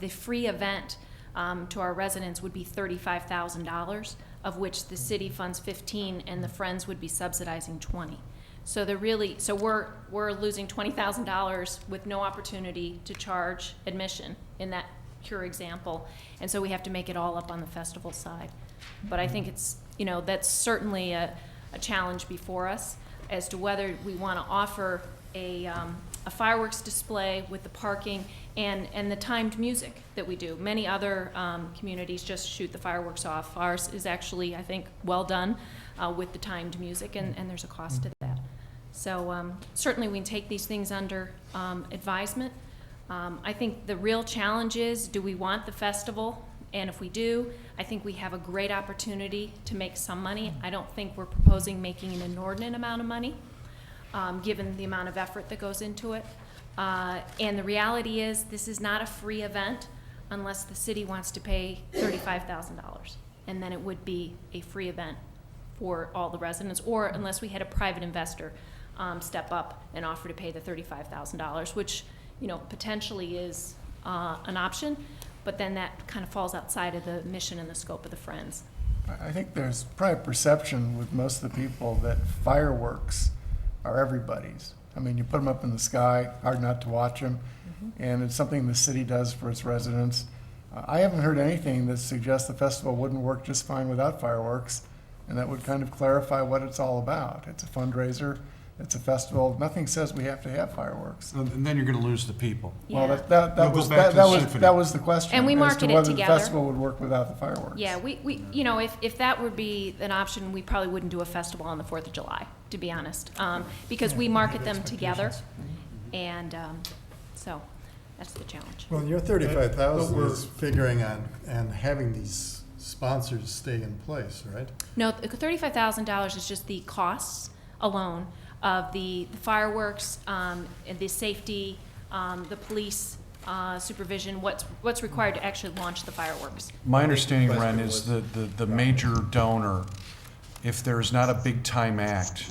the free event to our residents would be $35,000, of which the city funds 15 and the Friends would be subsidizing 20. So we're losing $20,000 with no opportunity to charge admission in that pure example, and so we have to make it all up on the festival side. But I think it's, you know, that's certainly a challenge before us as to whether we want to offer a fireworks display with the parking and the timed music that we do. Many other communities just shoot the fireworks off. Ours is actually, I think, well done with the timed music, and there's a cost to that. So certainly we can take these things under advisement. I think the real challenge is, do we want the festival? And if we do, I think we have a great opportunity to make some money. I don't think we're proposing making an inordinate amount of money, given the amount of effort that goes into it. And the reality is, this is not a free event unless the city wants to pay $35,000. And then it would be a free event for all the residents, or unless we had a private investor step up and offer to pay the $35,000, which, you know, potentially is an option, but then that kind of falls outside of the mission and the scope of the Friends. I think there's probably a perception with most of the people that fireworks are everybody's. I mean, you put them up in the sky, hard not to watch them, and it's something the city does for its residents. I haven't heard anything that suggests the festival wouldn't work just fine without fireworks, and that would kind of clarify what it's all about. It's a fundraiser, it's a festival. Nothing says we have to have fireworks. And then you're going to lose the people. Well, Yeah. that was the question. And we as market to it whether together. the festival would work without the fireworks. Yeah, we you know, if that would be an option, we probably wouldn't do a festival on the 4th of July, to be honest, because we market them together, and so that's the challenge. Well, your 35,000 is figuring on and having these sponsors stay in place, right? No, $35,000 is just the costs alone of the fireworks, and the safety, the police supervision, what's required to actually launch the fireworks. My understanding, the Ren, question is the major donor, if there's not a big time act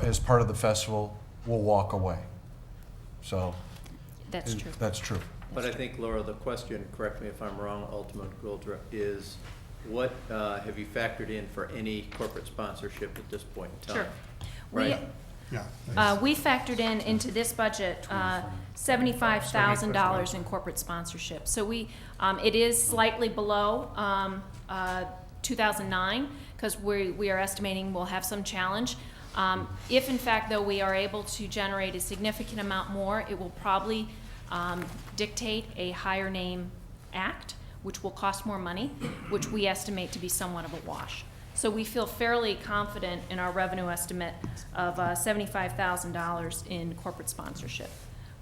as part of the festival, will walk away. So. That's true. That's true. But I think, Laura, the question, correct me if I'm wrong, Alderman Goldra, is what have you factored in for any corporate sponsorship at this point in time? Sure. Right? Yeah. We factored into this budget $75,000 in corporate sponsorship. So it is slightly below 2009, because we are estimating we'll have some challenge. If in fact, though, we are able to generate a significant amount more, it will probably dictate a higher name act, which will cost more money, which we estimate to be somewhat of a wash. So we feel fairly confident in our revenue estimate of $75,000 in corporate sponsorship.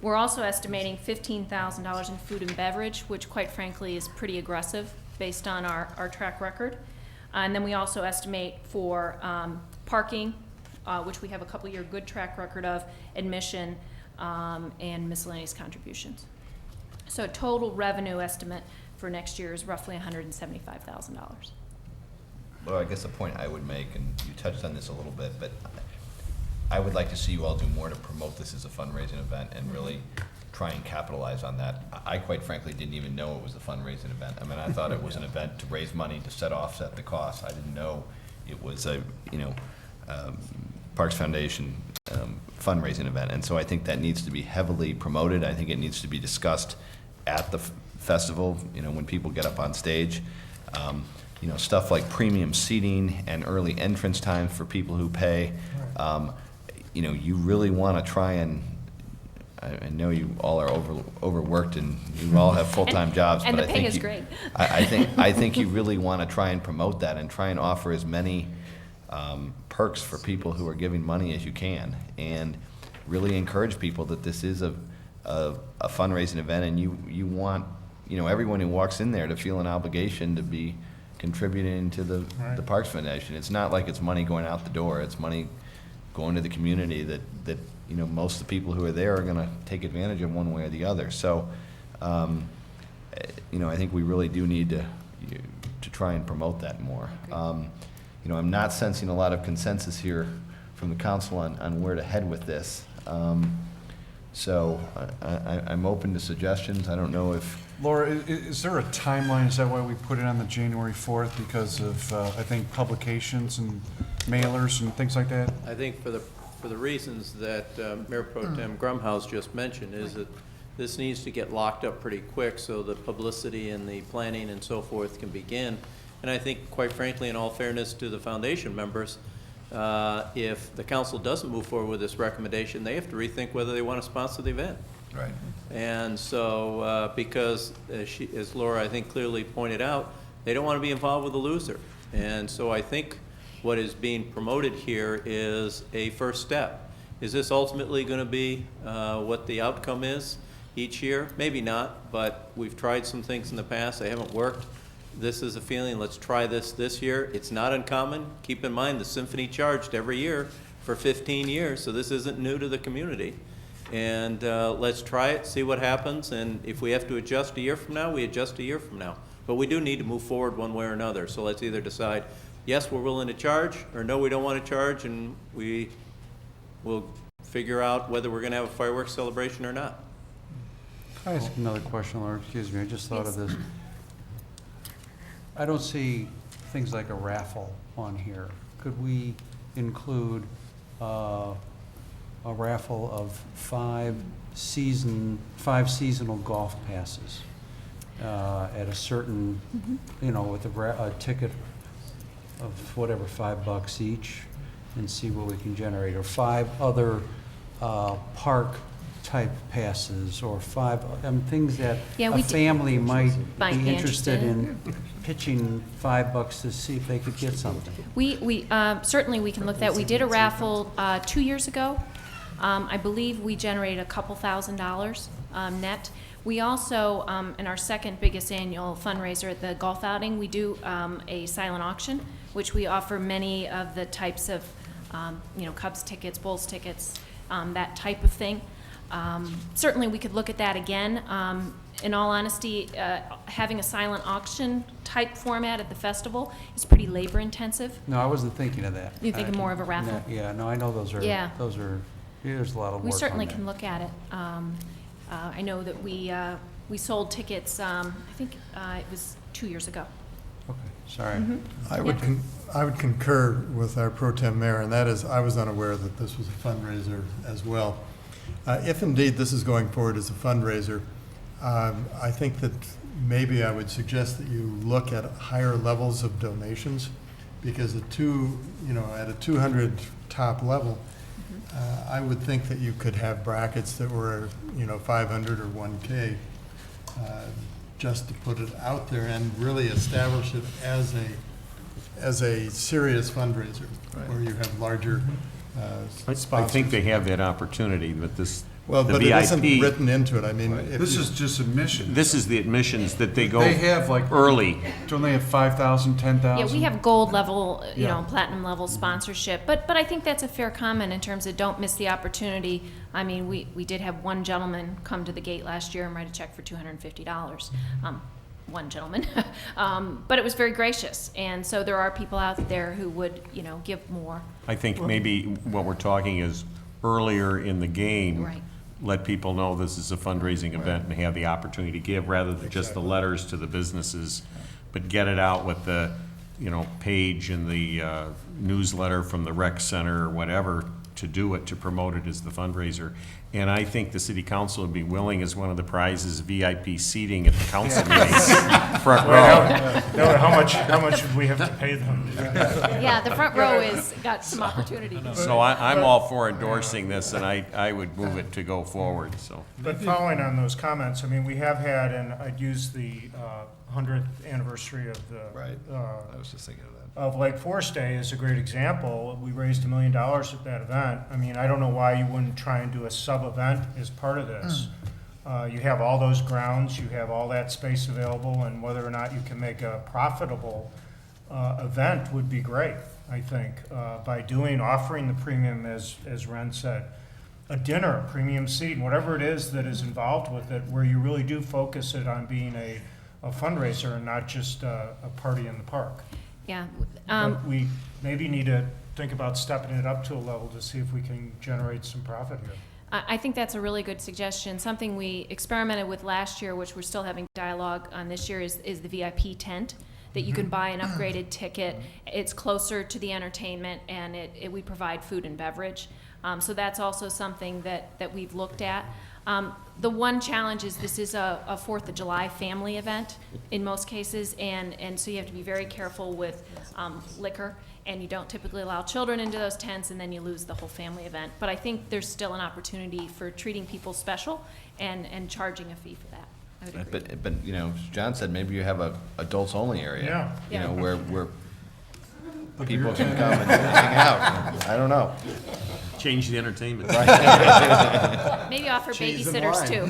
We're also estimating $15,000 in food and beverage, which quite frankly is pretty aggressive based on our track record. And then we also estimate for parking, which we have a couple year good track record of, admission, and miscellaneous contributions. So total revenue estimate for next year is roughly $175,000. Well, I guess the point I would make, and you touched on this a little bit, but I would like to see you all do more to promote this as a fundraising event and really try and capitalize on that. I quite frankly didn't even know it was a fundraising event. I mean, I thought it was an event to raise money to offset the costs. I didn't know it was a, Parks Foundation fundraising event. And so I think that needs to be heavily promoted. I think it needs to be discussed at the festival, when people get up on stage. Stuff like premium seating and early entrance times for people who pay. You really want to try and, I know you all are overworked and you all have full-time jobs, and but the I pay think is you, great. I think you really want to try and promote that and try and offer as many perks for people who are giving money as you can, and really encourage people that this is a fundraising event, and you want everyone who walks in there to feel an obligation to be contributing to the Parks Foundation. It's not like it's money going out the door. It's money going to the community that most of the people who are there are going to take advantage of one way or the other. So, I think we really do need to try and promote that more. I'm not sensing a lot of consensus here from the council on where to head with this. So I'm open to suggestions. I don't know if... Laura, is there a timeline? Is that why we put it on the January 4th? Because of, I think, publications and mailers and things like that? I think for the reasons that Mayor Pro Tem Grumhouse just mentioned, is that this needs to get locked up pretty quick so the publicity and the planning and so forth can begin. And I think, quite frankly, in all fairness to the foundation members, if the council doesn't move forward with this recommendation, they have to rethink whether they want to sponsor the event. Right. And so, because as Laura, I think, clearly pointed out, they don't want to be involved with the loser. And so I think what is being promoted here is a first step. Is this ultimately going to be what the outcome is each year? Maybe not, but we've tried some things in the past. They haven't worked. This is a feeling, let's try this year. It's not uncommon. Keep in mind, the symphony charged every year for 15 years, so this isn't new to the community. And let's try it, see what happens, and if we have to adjust a year from now, we adjust a year from now. But we do need to move forward one way or another, so let's either decide, yes, we're willing to charge, or no, we don't want to charge, and we will figure out whether we're going to have a fireworks celebration or not. Can I ask another question, Laura? Excuse me, I just thought of this. I don't see things like a raffle on here. Could we include a raffle of five seasonal golf passes at a certain, with a ticket of whatever, $5 each, and see what we can generate, or 5 other park type passes, or 5 things that a family might be interested in pitching $5 to see if they could get something. We certainly we can look at that. We did a raffle 2 years ago. I believe we generated a couple $1,000s net. We also, in our second biggest annual fundraiser at the golf outing, we do a silent auction, which we offer many of the types of, Cubs tickets, Bulls tickets, that type of thing. Certainly we could look at that again. In all honesty, having a silent auction type format at the festival is pretty labor intensive. No, I wasn't thinking of that. You're thinking more of a raffle? No, I know those are, there's a lot of work We certainly on that. can look at it. I know that we sold tickets, I think it was 2 years ago. Okay, sorry. I would concur with our pro tem mayor, and that is, I was unaware that this was a fundraiser as well. If indeed this is going forward as a fundraiser, I think that maybe I would suggest that you look at higher levels of donations, because at a 200 top level, I would think that you could have brackets that were 500 or 1K, just to put it out there and really establish it as a serious fundraiser, where you have larger sponsors. I think they have that opportunity, but the but VIP, it isn't written into it. I mean, This is just admission. This is the admissions that they go They have like early. Don't they have 5,000, 10,000? Yeah, we have gold level, Yeah. platinum level sponsorship, but I think that's a fair comment in terms of don't miss the opportunity. I mean, we did have one gentleman come to the gate last year and write a check for $250. One gentleman, but it was very gracious, and so there are people out there who would, give more. I think maybe what we're talking is earlier in the game. Right. Let people know this is a fundraising event and have the opportunity to give, rather than just the letters to the businesses, but get it out with the, page and the newsletter from the rec center or whatever, to do it, to promote it as the fundraiser. And I think the city council would be willing, as one of the prizes, VIP seating at the council meetings, front row. No, how much would we have to pay them? Yeah, the front row is, got some opportunity. So I'm all for endorsing this, and I would move it to go forward, so. But following on those comments, I mean, we have had, and I'd use the 100th anniversary of the. Right. I was just thinking of that. Of Lake Forest Day is a great example. We raised $1 million at that event. I mean, I don't know why you wouldn't try and do a sub-event as part of this. You have all those grounds, you have all that space available, and whether or not you can make a profitable event would be great, I think, by offering the premium, as Ren said, a dinner, premium seating, whatever it is that is involved with it, where you really do focus it on being a fundraiser and not just a party in the park. Yeah. But we maybe need to think about stepping it up to a level to see if we can generate some profit here. I think that's a really good suggestion. Something we experimented with last year, which we're still having dialogue on this year, is the VIP tent, that you can buy an upgraded ticket. It's closer to the entertainment, and we provide food and beverage. So that's also something that we've looked at. The one challenge is this is a 4th of July family event in most cases, and so you have to be very careful with liquor, and you don't typically allow children into those tents, and then you lose the whole family event. But I think there's still an opportunity for treating people special and charging a fee for that. I would agree. But you know, John said maybe you have a adults only area. Yeah. You know, Yeah. where people can come and hang out. I don't know. Change the entertainment. Maybe offer Cheese and babysitters wine. too.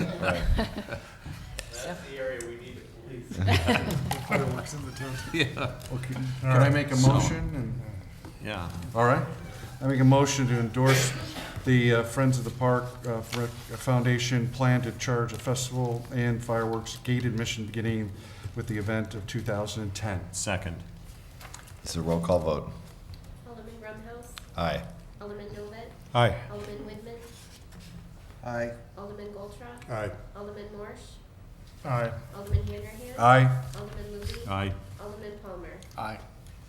That's the area we need at police. Fireworks in the tent. Yeah. Can I make a motion? And Yeah. all right. I make a motion to endorse the Friends of the Park Foundation plan to charge a festival and fireworks gate admission beginning with the event of 2010. Second. This is a roll call vote. Alderman Grumhouse. Aye. Alderman Novett. Aye. Alderman Whitman. Aye. Alderman Goldschrock. Aye. Alderman Morsch. Aye. Alderman Hanrahan. Aye. Alderman Luby. Aye. Alderman Palmer. Aye.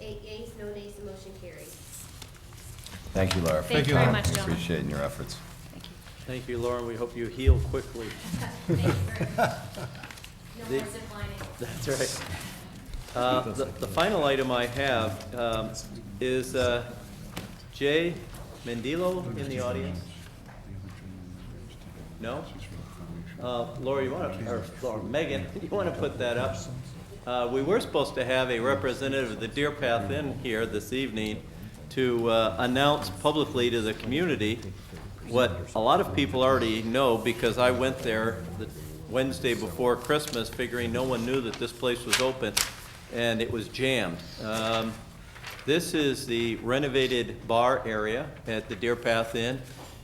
8 yeas, no nays, the motion carries. Thank you, Laura. Thank you very much, gentlemen. Appreciating your efforts. Thank you. Thank you, Lauren. We hope you heal quickly. Thank you very much. No The- more ziplining. That's right. The final item I have is Jay Mendilo in the audience? No? Laura, you want to, or Laura, Megan, you want to put that up? We were supposed to have a representative of the Deer Path Inn here this evening to announce publicly to the community what a lot of people already know, because I went there the Wednesday before Christmas figuring no one knew that this place was open, and it was jammed. This is the renovated bar area at the Deer Path Inn.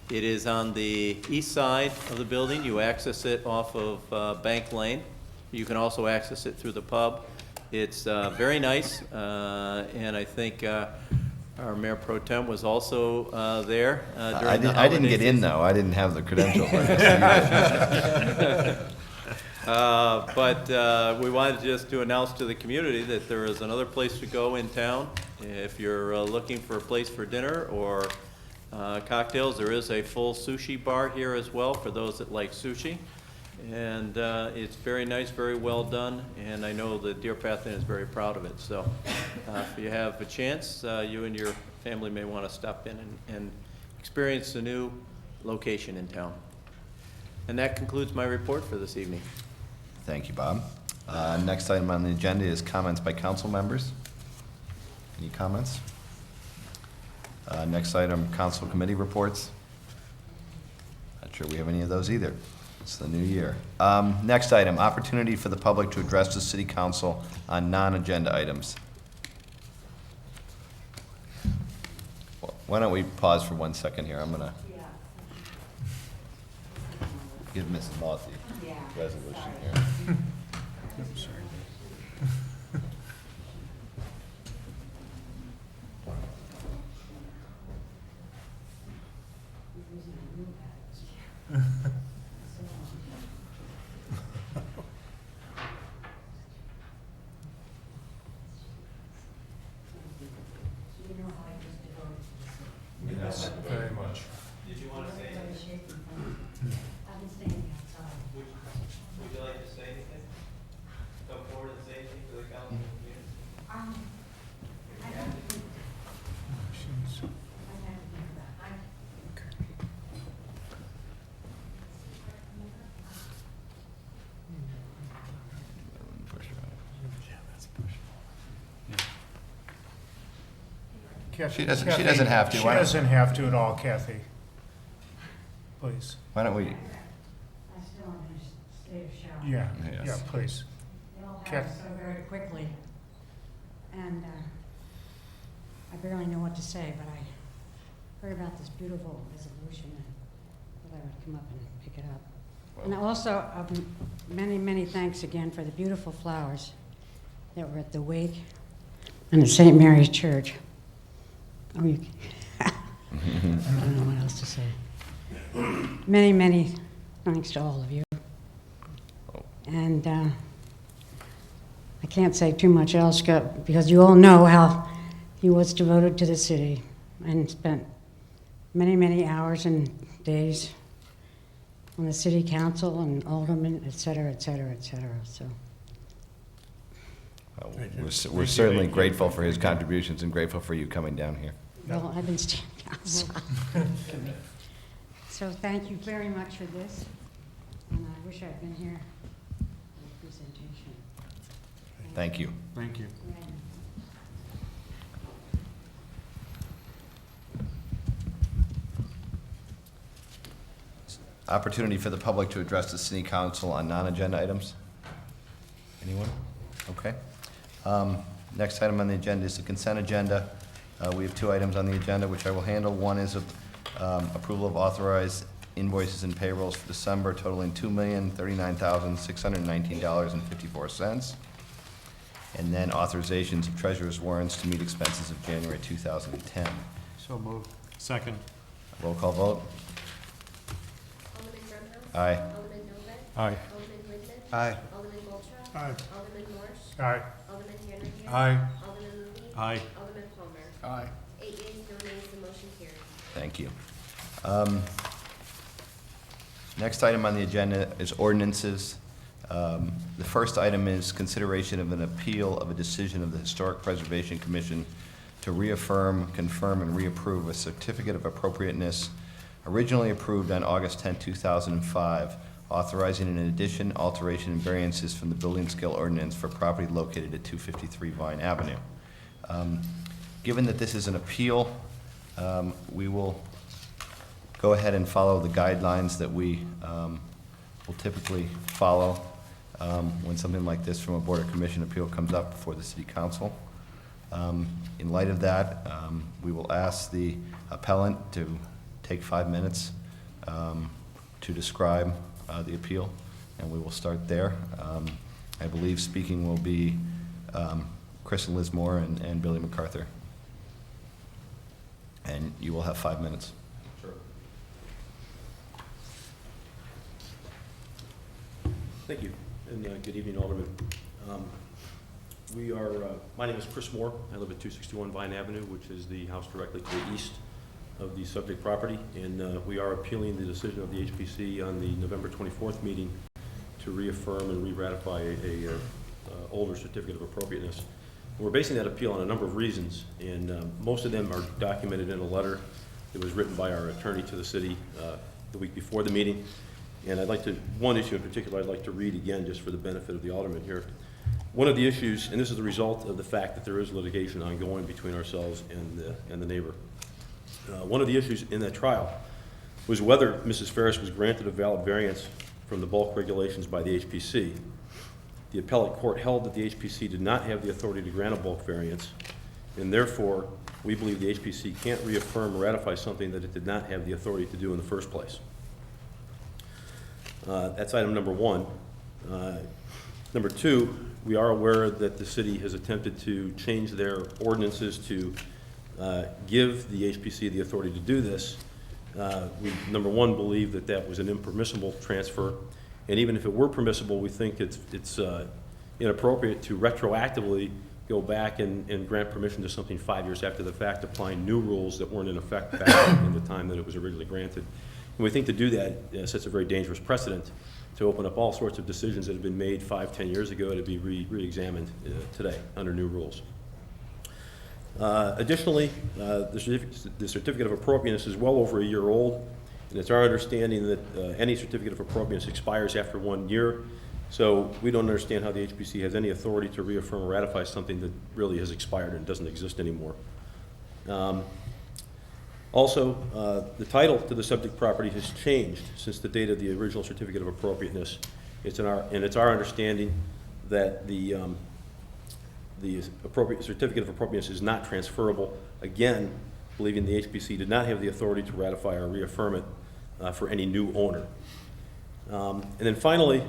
It is on the east side of the building. You access it off of Bank Lane. You can also access it through the pub. It's very nice, and I think our Mayor Pro Tem was also there during the I didn't get holiday in, though. I didn't have the credential. But we wanted just to announce to the community that there is another place to go in town. If you're looking for a place for dinner or cocktails, there is a full sushi bar here as well for those that like sushi. And it's very nice, very well done, and I know the Deer Path Inn is very proud of it. So if you have a chance, you and your family may want to stop in and experience the new location in town. And that concludes my report for this evening. Thank you, Bob. Next item on the agenda is comments by council members. Any comments? Next item, council committee reports. Not sure we have any of those either. It's the new year. Next item, opportunity for the public to address the city council on non-agenda items. Why don't we pause for 1 second here? I'm gonna give Mrs. Mossy resolution here. Yes, very much. Kathy, She doesn't Kathy, have to. She Why don't- doesn't have to at all, Kathy. Please. Why don't we, I still want to stay a shower. Yeah, Yes. yeah, please. It all Kath- happened so very quickly, and I barely know what to say, but I heard about this beautiful resolution and thought I would come up and pick it up. And also, many, many thanks again for the beautiful flowers that were at the wake and at St. Mary's Church. Oh, you, I don't know what else to say. Many, many thanks to all of you. And I can't say too much else because you all know how he was devoted to the city and spent many, many hours and days on the city council and aldermen, et cetera, et cetera, et cetera. So we're certainly grateful for his contributions and grateful for you coming down here. well, I've been standing outside. So thank you very much for this, and I wish I'd been here for the presentation. Thank you. Thank you. Opportunity for the public to address the city council on non-agenda items? Anyone? Okay. Next item on the agenda is the consent agenda. We have 2 items on the agenda, which I will handle. One is approval of authorized invoices and payrolls for December totaling $2,039,619.54. And then authorizations of treasurer's warrants to meet expenses of January 2010. So moved. Second. Roll call vote. Alderman Grunhouse. Aye. Alderman Novak. Aye. Alderman Glidden. Aye. Alderman Goldschmidt. Aye. Alderman Morse. Aye. Alderman Hanrahan. Aye. Alderman Mooney. Aye. Alderman Palmer. Aye. 8 yeas, no nays, the motion carries. Thank you. Next item on the agenda is ordinances. The first item is consideration of an appeal of a decision of the Historic Preservation Commission to reaffirm, confirm, and reapprove a certificate of appropriateness originally approved on August 10, 2005, authorizing an addition, alteration, and variances from the building scale ordinance for property located at 253 Vine Avenue. Given that this is an appeal, we will go ahead and follow the guidelines that we will typically follow when something like this from a Board of Commission appeal comes up before the City Council. In light of that, we will ask the appellant to take 5 minutes to describe the appeal, and we will start there. I believe speaking will be Chris and Liz Moore and Billy MacArthur. And you will have 5 minutes. Sure. Thank you, and good evening, Alderman. My name is Chris Moore. I live at 261 Vine Avenue, which is the house directly to the east of the subject property, and we are appealing the decision of the HPC on the November 24th meeting to reaffirm and re-ratify a older certificate of appropriateness. We're basing that appeal on a number of reasons, and most of them are documented in a letter that was written by our attorney to the city the week before the meeting. And one issue in particular I'd like to read again just for the benefit of the alderman here. One of the issues, and this is the result of the fact that there is litigation ongoing between ourselves and the neighbor. One of the issues in that trial was whether Mrs. Ferris was granted a valid variance from the bulk regulations by the HPC. The appellate court held that the HPC did not have the authority to grant a bulk variance, and therefore, we believe the HPC can't reaffirm or ratify something that it did not have the authority to do in the first place. That's item number one. Number two, we are aware that the city has attempted to change their ordinances to give the HPC the authority to do this. We, number one, believe that that was an impermissible transfer, and even if it were permissible, we think it's inappropriate to retroactively go back and grant permission to something 5 years after the fact, applying new rules that weren't in effect back in the time that it was originally granted. And we think to do that sets a very dangerous precedent to open up all sorts of decisions that have been made 5-10 years ago to be re-examined today under new rules. Additionally, the certificate of appropriateness is well over a year old, and it's our understanding that any certificate of appropriateness expires after 1 year. So we don't understand how the HPC has any authority to reaffirm or ratify something that really has expired and doesn't exist anymore. Also, the title to the subject property has changed since the date of the original certificate of appropriateness. It's our understanding that the appropriate certificate of appropriateness is not transferable. Again, believing the HPC did not have the authority to ratify or reaffirm it for any new owner. And then finally,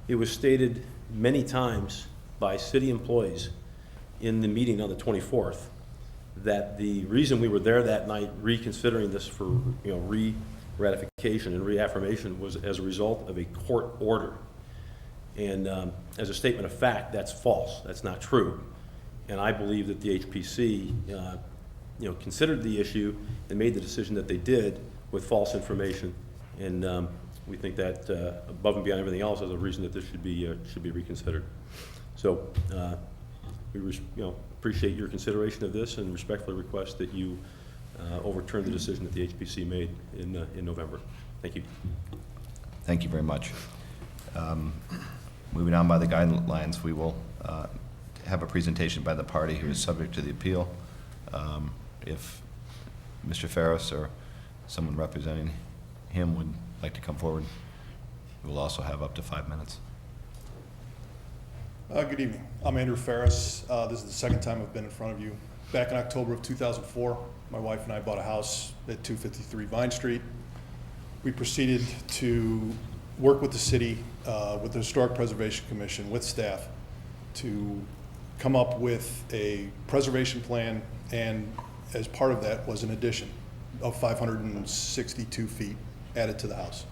it was stated many times by city employees in the meeting on the 24th that the reason we were there that night reconsidering this for re-ratification and reaffirmation was as a result of a court order. And as a statement of fact, that's false. That's not true. And I believe that the HPC considered the issue and made the decision that they did with false information. And we think that above and beyond everything else is a reason that this should be reconsidered. So we appreciate your consideration of this and respectfully request that you overturn the decision that the HPC made in November. Thank you. Thank you very much. Moving on by the guidelines, we will have a presentation by the party who is subject to the appeal. If Mr. Ferris or someone representing him would like to come forward, we will also have up to 5 minutes. Good evening. I'm Andrew Ferris. This is the second time I've been in front of you. Back in October of 2004, my wife and I bought a house at 253 Vine Street. We proceeded to work with the city, with the Historic Preservation Commission, with staff, to come up with a preservation plan, and as part of that was an addition of 562 feet added to the house.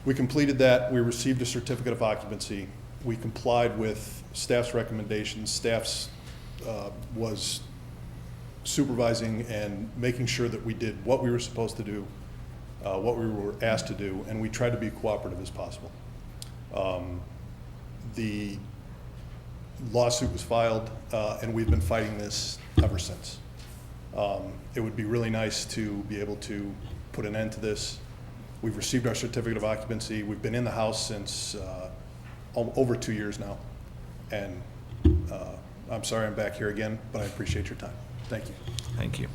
We completed that. We received a certificate of occupancy. We complied with staff's recommendations. Staff's was supervising and making sure that we did what we were supposed to do, what we were asked to do, and we tried to be cooperative as possible. The lawsuit was filed, and we've been fighting this ever since. It would be really nice to be able to put an end to this. We've received our certificate of occupancy. We've been in the house since over 2 years now, and I'm sorry I'm back here again, but I appreciate your time. Thank you. Thank you.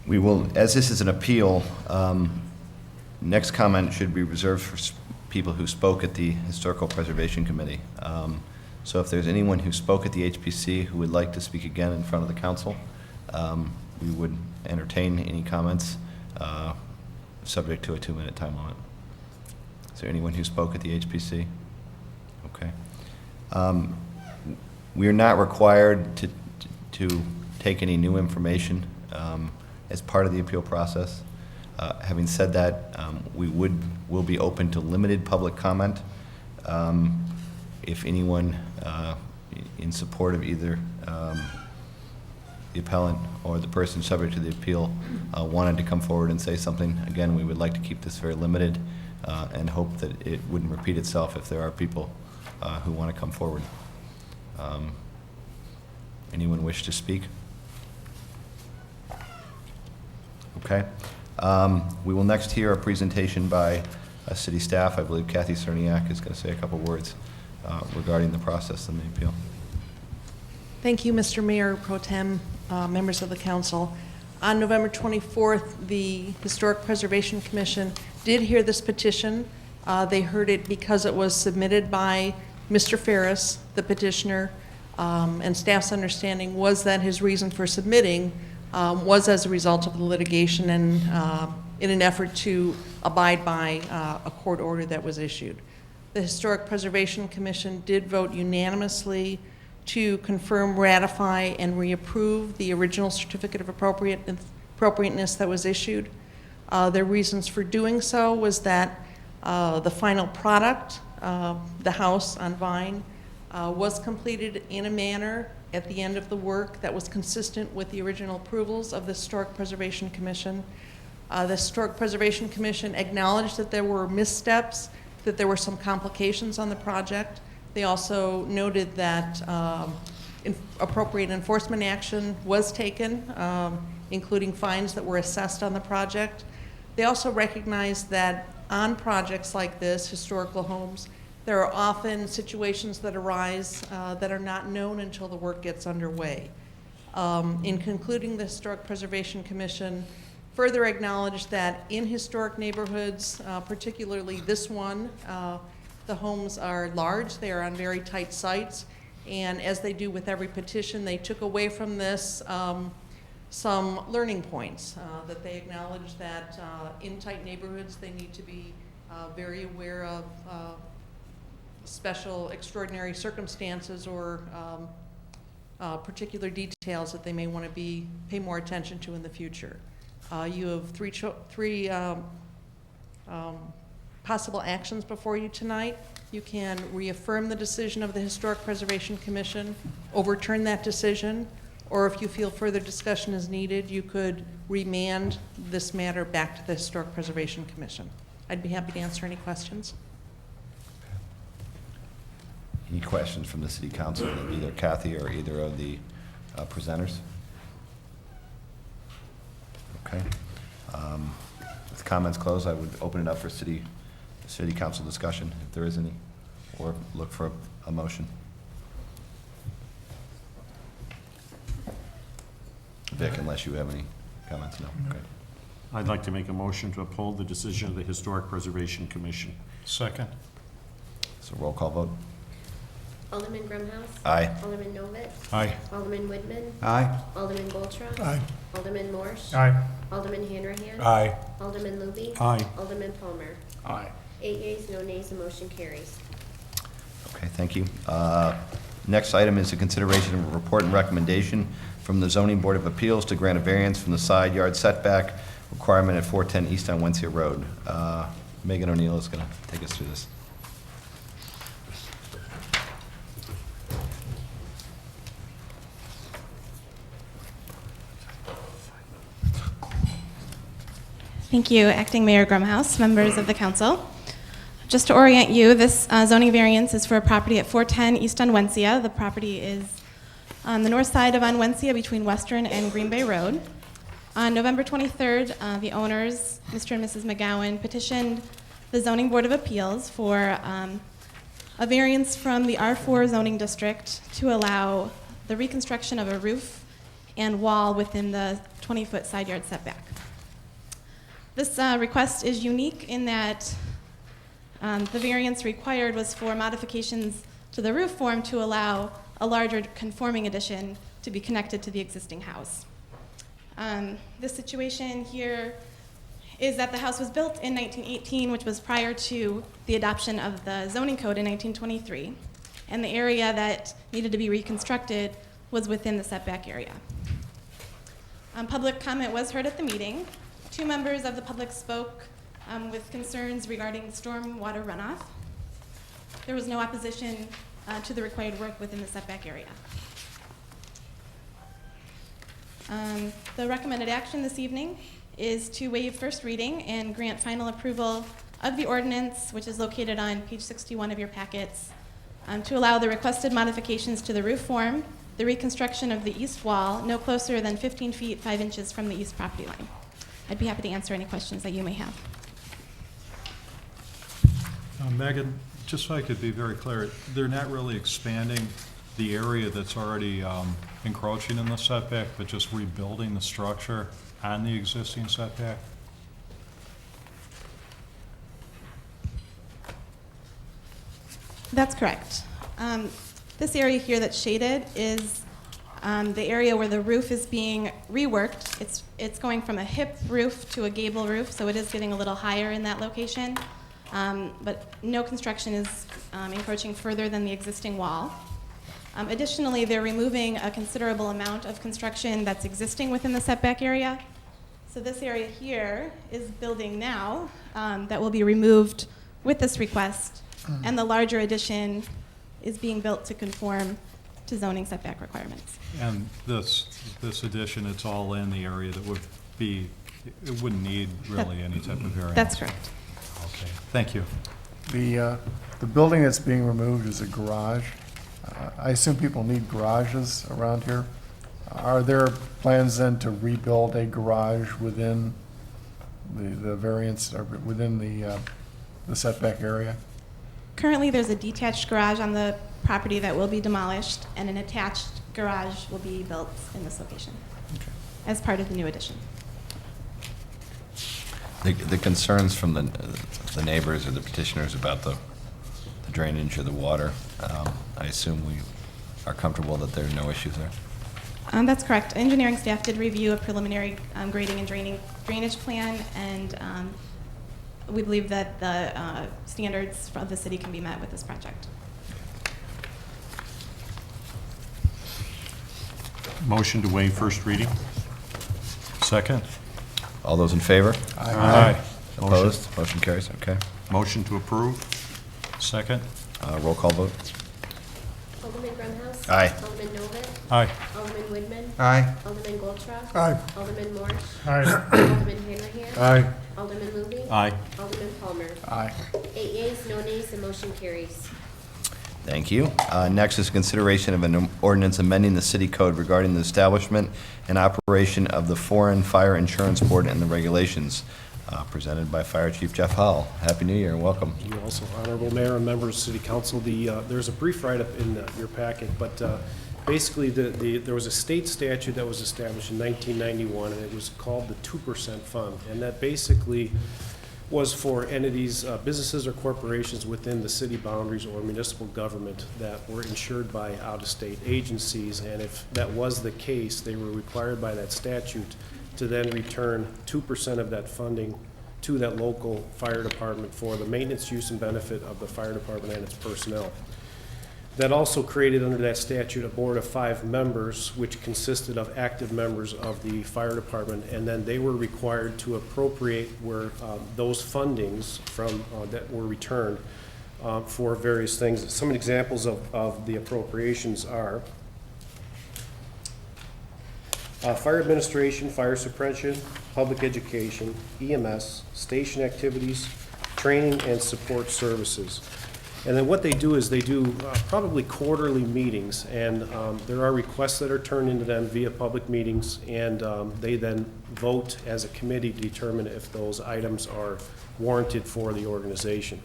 We will, as this is an appeal, next comment should be reserved for people who spoke at the Historical Preservation Committee. So if there's anyone who spoke at the HPC who would like to speak again in front of the council, we would entertain any comments subject to a 2-minute time limit. Is there anyone who spoke at the HPC? Okay. We are not required to take any new information as part of the appeal process. Having said that, we'll be open to limited public comment. If anyone in support of either the appellant or the person subject to the appeal wanted to come forward and say something, again, we would like to keep this very limited and hope that it wouldn't repeat itself if there are people who want to come forward. Anyone wish to speak? Okay. We will next hear a presentation by city staff. I believe Kathy Cerniak is going to say a couple words regarding the process and the appeal. Thank you, Mr. Mayor Pro Tem, members of the council. On November 24th, the Historic Preservation Commission did hear this petition. They heard it because it was submitted by Mr. Ferris, the petitioner, and staff's understanding was that his reason for submitting was as a result of the litigation and in an effort to abide by a court order that was issued. The Historic Preservation Commission did vote unanimously to confirm, ratify, and reapprove the original certificate of appropriateness that was issued. Their reasons for doing so was that the final product, the house on Vine, was completed in a manner at the end of the work that was consistent with the original approvals of the Historic Preservation Commission. The Historic Preservation Commission acknowledged that there were missteps, that there were some complications on the project. They also noted that appropriate enforcement action was taken, including fines that were assessed on the project. They also recognized that on projects like this, historical homes, there are often situations that arise that are not known until the work gets underway. In concluding, the Historic Preservation Commission further acknowledged that in historic neighborhoods, particularly this one, the homes are large, they are on very tight sites, and as they do with every petition, they took away from this some learning points, that they acknowledge that in tight neighborhoods, they need to be very aware of special extraordinary circumstances or particular details that they may want to pay more attention to in the future. You have three possible actions before you tonight. You can reaffirm the decision of the Historic Preservation Commission, overturn that decision, or if you feel further discussion is needed, you could remand this matter back to the Historic Preservation Commission. I'd be happy to answer any questions. Any questions from the City Council, either Kathy or either of the presenters? Okay. With comments closed, I would open it up for City Council discussion, if there is any, or look for a motion. Vic, unless you have any comments, no? Okay. I'd like to make a motion to uphold the decision of the Historic Preservation Commission. Second. So roll call vote. Alderman Grumhouse. Aye. Alderman Novit. Aye. Alderman Woodman. Aye. Alderman Goltra. Aye. Alderman Morse. Aye. Alderman Hanrahan. Aye. Alderman Luby. Aye. Alderman Palmer. Aye. 8 yeas, no nays, the motion carries. Okay, thank you. Next item is a consideration of a report and recommendation from the Zoning Board of Appeals to grant a variance from the side yard setback requirement at 410 East on Wensia Road. Megan O'Neill is going to take us through this. Thank you, Acting Mayor Grumhouse, members of the council. Just to orient you, this zoning variance is for a property at 410 East Onwensia. The property is on the north side of Onwensia between Western and Green Bay Road. On November 23rd, the owners, Mr. and Mrs. McGowan, petitioned the Zoning Board of Appeals for a variance from the R4 zoning district to allow the reconstruction of a roof and wall within the 20-foot side yard setback. This request is unique in that the variance required was for modifications to the roof form to allow a larger conforming addition to be connected to the existing house. This situation here is that the house was built in 1918, which was prior to the adoption of the zoning code in 1923, and the area that needed to be reconstructed was within the setback area. Public comment was heard at the meeting. 2 members of the public spoke with concerns regarding stormwater runoff. There was no opposition to the required work within the setback area. The recommended action this evening is to waive first reading and grant final approval of the ordinance, which is located on page 61 of your packets, to allow the requested modifications to the roof form, the reconstruction of the east wall, no closer than 15 feet 5 inches from the east property line. I'd be happy to answer any questions that you may have. Megan, just so I could be very clear, they're not really expanding the area that's already encroaching in the setback, but just rebuilding the structure on the existing setback? That's correct. This area here that's shaded is the area where the roof is being reworked. It's going from a hip roof to a gable roof, so it is getting a little higher in that location. But no construction is encroaching further than the existing wall. Additionally, they're removing a considerable amount of construction that's existing within the setback area. So this area here is building now that will be removed with this request, and the larger addition is being built to conform to zoning setback requirements. And this addition, it's all in the area that would be, it wouldn't need really any type of variance? That's correct. Okay, thank you. The building that's being removed is a garage. I assume people need garages around here. Are there plans then to rebuild a garage within the variance, or within the setback area? Currently, there's a detached garage on the property that will be demolished, and an attached garage will be built in this location as part of the new addition. The concerns from the neighbors or the petitioners about the drainage or the water, I assume we are comfortable that there are no issues there? That's correct. Engineering staff did review a preliminary grading and drainage plan, and we believe that the standards of the city can be met with this project. Motion to waive first reading? Second? All those in favor? Aye. Opposed? Motion carries. Okay. Motion to approve? Second? Roll call vote. Alderman Grumhouse. Aye. Alderman Novak. Aye. Alderman Woodman. Aye. Alderman Goldschrock. Aye. Alderman Morsch. Aye. Alderman Hanrahan. Aye. Alderman Luby. Aye. Alderman Palmer. Aye. 8 yeas, no nays, the motion carries. Thank you. Next is consideration of an ordinance amending the city code regarding the establishment and operation of the Foreign Fire Insurance Board and the regulations, presented by Fire Chief Jeff Howell. Happy New Year and welcome. You also, Honorable Mayor and members of City Council, there's a brief write-up in your packet, but basically there was a state statute that was established in 1991, and it was called the 2% Fund, and that basically was for entities, businesses or corporations within the city boundaries or municipal government that were insured by out-of-state agencies, and if that was the case, they were required by that statute to then return 2% of that funding to that local fire department for the maintenance, use, and benefit of the fire department and its personnel. That also created under that statute a board of 5 members, which consisted of active members of the fire department, and then they were required to appropriate where those fundings from that were returned for various things. Some examples of the appropriations are fire administration, fire suppression, public education, EMS, station activities, training, and support services. And then what they do is they do probably quarterly meetings, and there are requests that are turned into them via public meetings, and they then vote as a committee to determine if those items are warranted for the organization.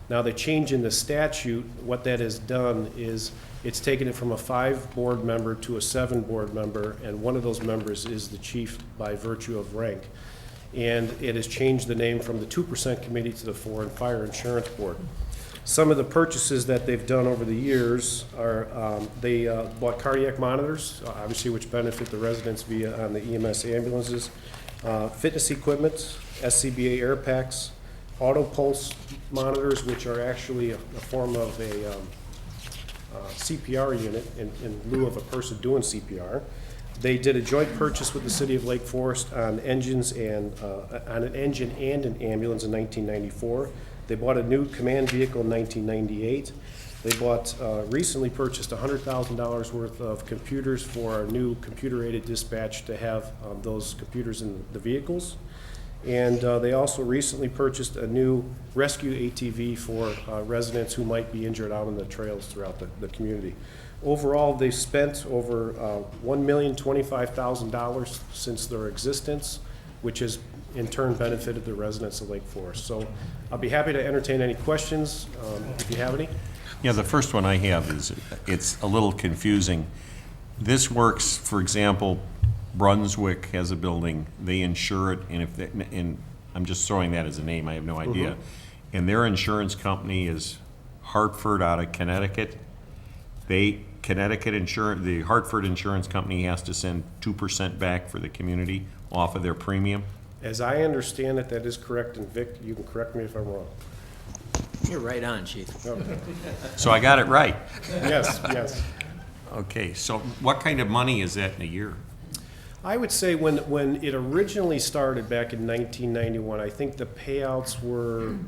Now, the change in the statute, what that has done is it's taken it from a 5 board member to a 7 board member, and one of those members is the chief by virtue of rank. And it has changed the name from the 2% committee to the Foreign Fire Insurance Board. Some of the purchases that they've done over the years are they bought cardiac monitors, obviously, which benefit the residents via on the EMS ambulances, fitness equipment, SCBA air packs, auto pulse monitors, which are actually a form of a CPR unit in lieu of a person doing CPR. They did a joint purchase with the city of Lake Forest on engines and on an engine and an ambulance in 1994. They bought a new command vehicle in 1998. They bought, recently purchased $100,000 worth of computers for our new computer-aided dispatch to have those computers in the vehicles. And they also recently purchased a new rescue ATV for residents who might be injured out on the trails throughout the community. Overall, they've spent over $1,025,000 since their existence, which has in turn benefited the residents of Lake Forest. So I'll be happy to entertain any questions if you have any. Yeah, the first one I have is, it's a little confusing. This works, for example, Brunswick has a building, they insure it, and if they, and I'm just throwing that as a name, I have no idea. And their insurance company is Hartford out of Connecticut. The Hartford Insurance Company has to send 2% back for the community off of their premium. As I understand it, that is correct, and Vic, you can correct me if I'm wrong. You're right on, Chief. Okay. So I got it right. Yes, yes. Okay, so what kind of money is that in a year? I would say when it originally started back in 1991, I think the payouts were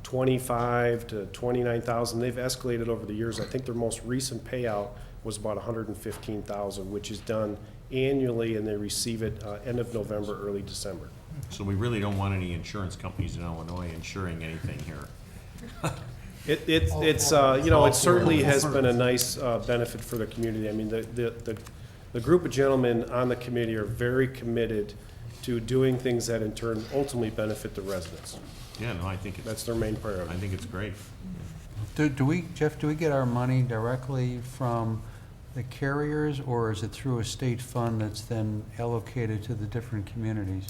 25 to 29,000. They've escalated over the years. I think their most recent payout was about 115,000, which is done annually, and they receive it end of November, early December. So we really don't want any insurance companies in Illinois insuring anything here. It's you know, it certainly has been a nice benefit for the community. I mean, the group of gentlemen on the committee are very committed to doing things that in turn ultimately benefit the residents. Yeah, no, I think that's their main priority. I think it's great. Do we, Jeff, do we get our money directly from the carriers, or is it through a state fund that's then allocated to the different communities?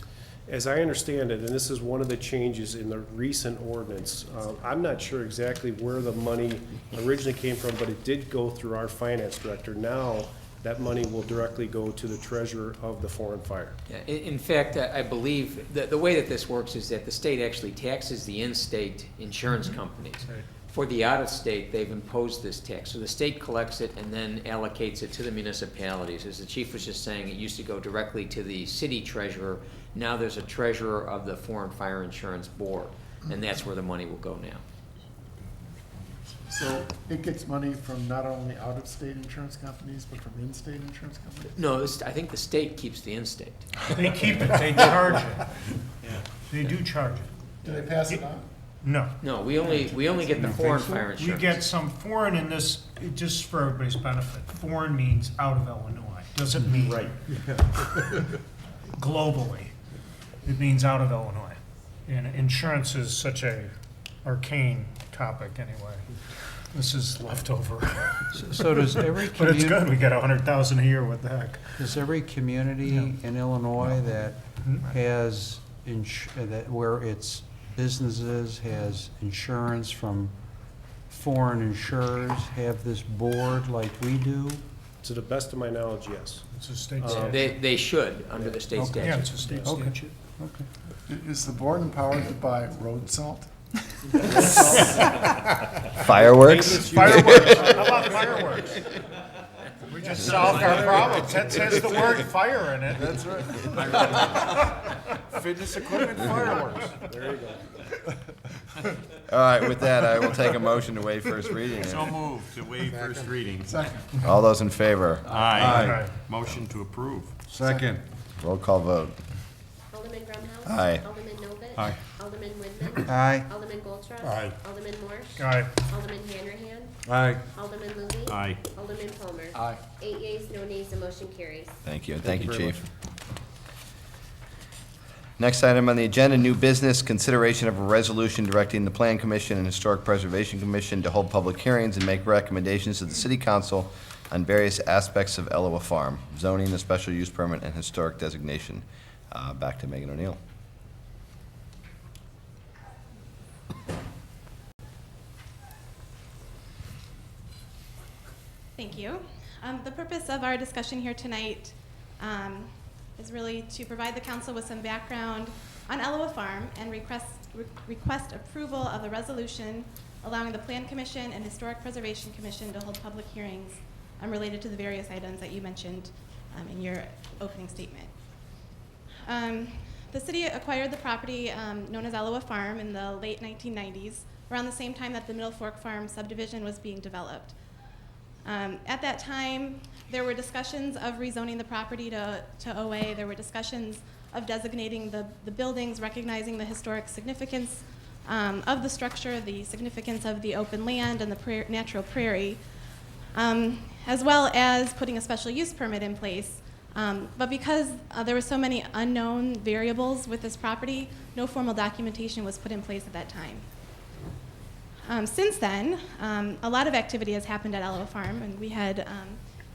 As I understand it, and this is one of the changes in the recent ordinance, I'm not sure exactly where the money originally came from, but it did go through our finance director. Now, that money will directly go to the treasurer of the foreign fire. Yeah, in fact, I believe that the way that this works is that the state actually taxes the in-state insurance companies. Right. For the out-of-state, they've imposed this tax. So the state collects it and then allocates it to the municipalities. As the chief was just saying, it used to go directly to the city treasurer. Now there's a treasurer of the Foreign Fire Insurance Board, and that's where the money will go now. So it gets money from not only out-of-state insurance companies, but from in-state insurance companies? No, I think the state keeps the in-state. They keep it, they charge it. They do charge it. Do they pass it on? No. No, we only get the foreign fire insurance. We get some foreign in this, just for everybody's benefit. Foreign means out of Illinois. Doesn't mean globally. It means out of Illinois. And insurance is such a arcane topic anyway. This is leftover. So does every But it's good, we get 100,000 a year, what the heck? Does every community in Illinois that has, where its businesses has insurance from foreign insurers have this board like we do? To the best of my knowledge, yes. It's a state statute. They should, under the state statute. Yeah, it's a state statute. Okay. Is the board empowered to buy road salt? Fireworks? Fireworks. How about fireworks? We just solved our problems. That says the word fire in it. That's right. Fitness equipment, fireworks. There you go. All right, with that, I will take a motion to waive first reading. So moved to waive first reading. Second. All those in favor? Aye. Motion to approve. Second. Roll call vote. Alderman Grumhouse. Aye. Alderman Novit. Aye. Alderman Widman. Aye. Alderman Goldschrock. Aye. Alderman Morsch. Aye. Alderman Hanrahan. Aye. directing the Plan Commission and Historic Preservation Commission to hold public hearings and make recommendations to the City Council on various aspects of Eloa Farm, zoning, the special use permit, and historic designation. Back to Megan O'Neill. Thank you. The purpose of our discussion here tonight is really to provide the council with some background on Eloa Farm and request approval of the resolution allowing the Plan Commission and Historic Preservation Commission to hold public hearings related to the various items that you mentioned in your opening statement. The city acquired the property known as Eloa Farm in the late 1990s, around the same time that the Middle Fork Farm subdivision was being developed. At that time, there were discussions of rezoning the property to OA. There were discussions of designating the buildings, recognizing the historic significance of the structure, the significance of the open land and the natural prairie, as well as putting a special use permit in place. But because there were so many unknown variables with this property, no formal documentation was put in place at that time. Since then, a lot of activity has happened at Eloa Farm, and we had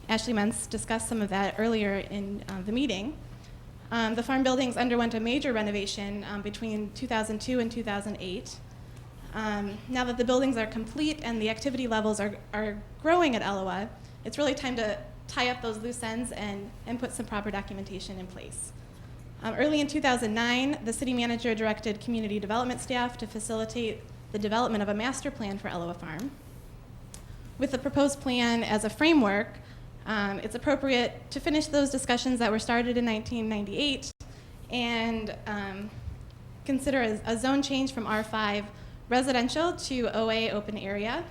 Ashley Mentz discuss some of that earlier in the meeting. The farm buildings underwent a major renovation between 2002 and 2008. Now that the buildings are complete and the activity levels are growing at Eloa, it's really time to tie up those loose ends and put some proper documentation in place. Early in 2009, the city manager directed community development staff to facilitate the development of a master plan for Eloa Farm. With the proposed plan as a framework, it's appropriate to finish those discussions that were started in 1998 and consider a zone change from R5 residential to OA open area,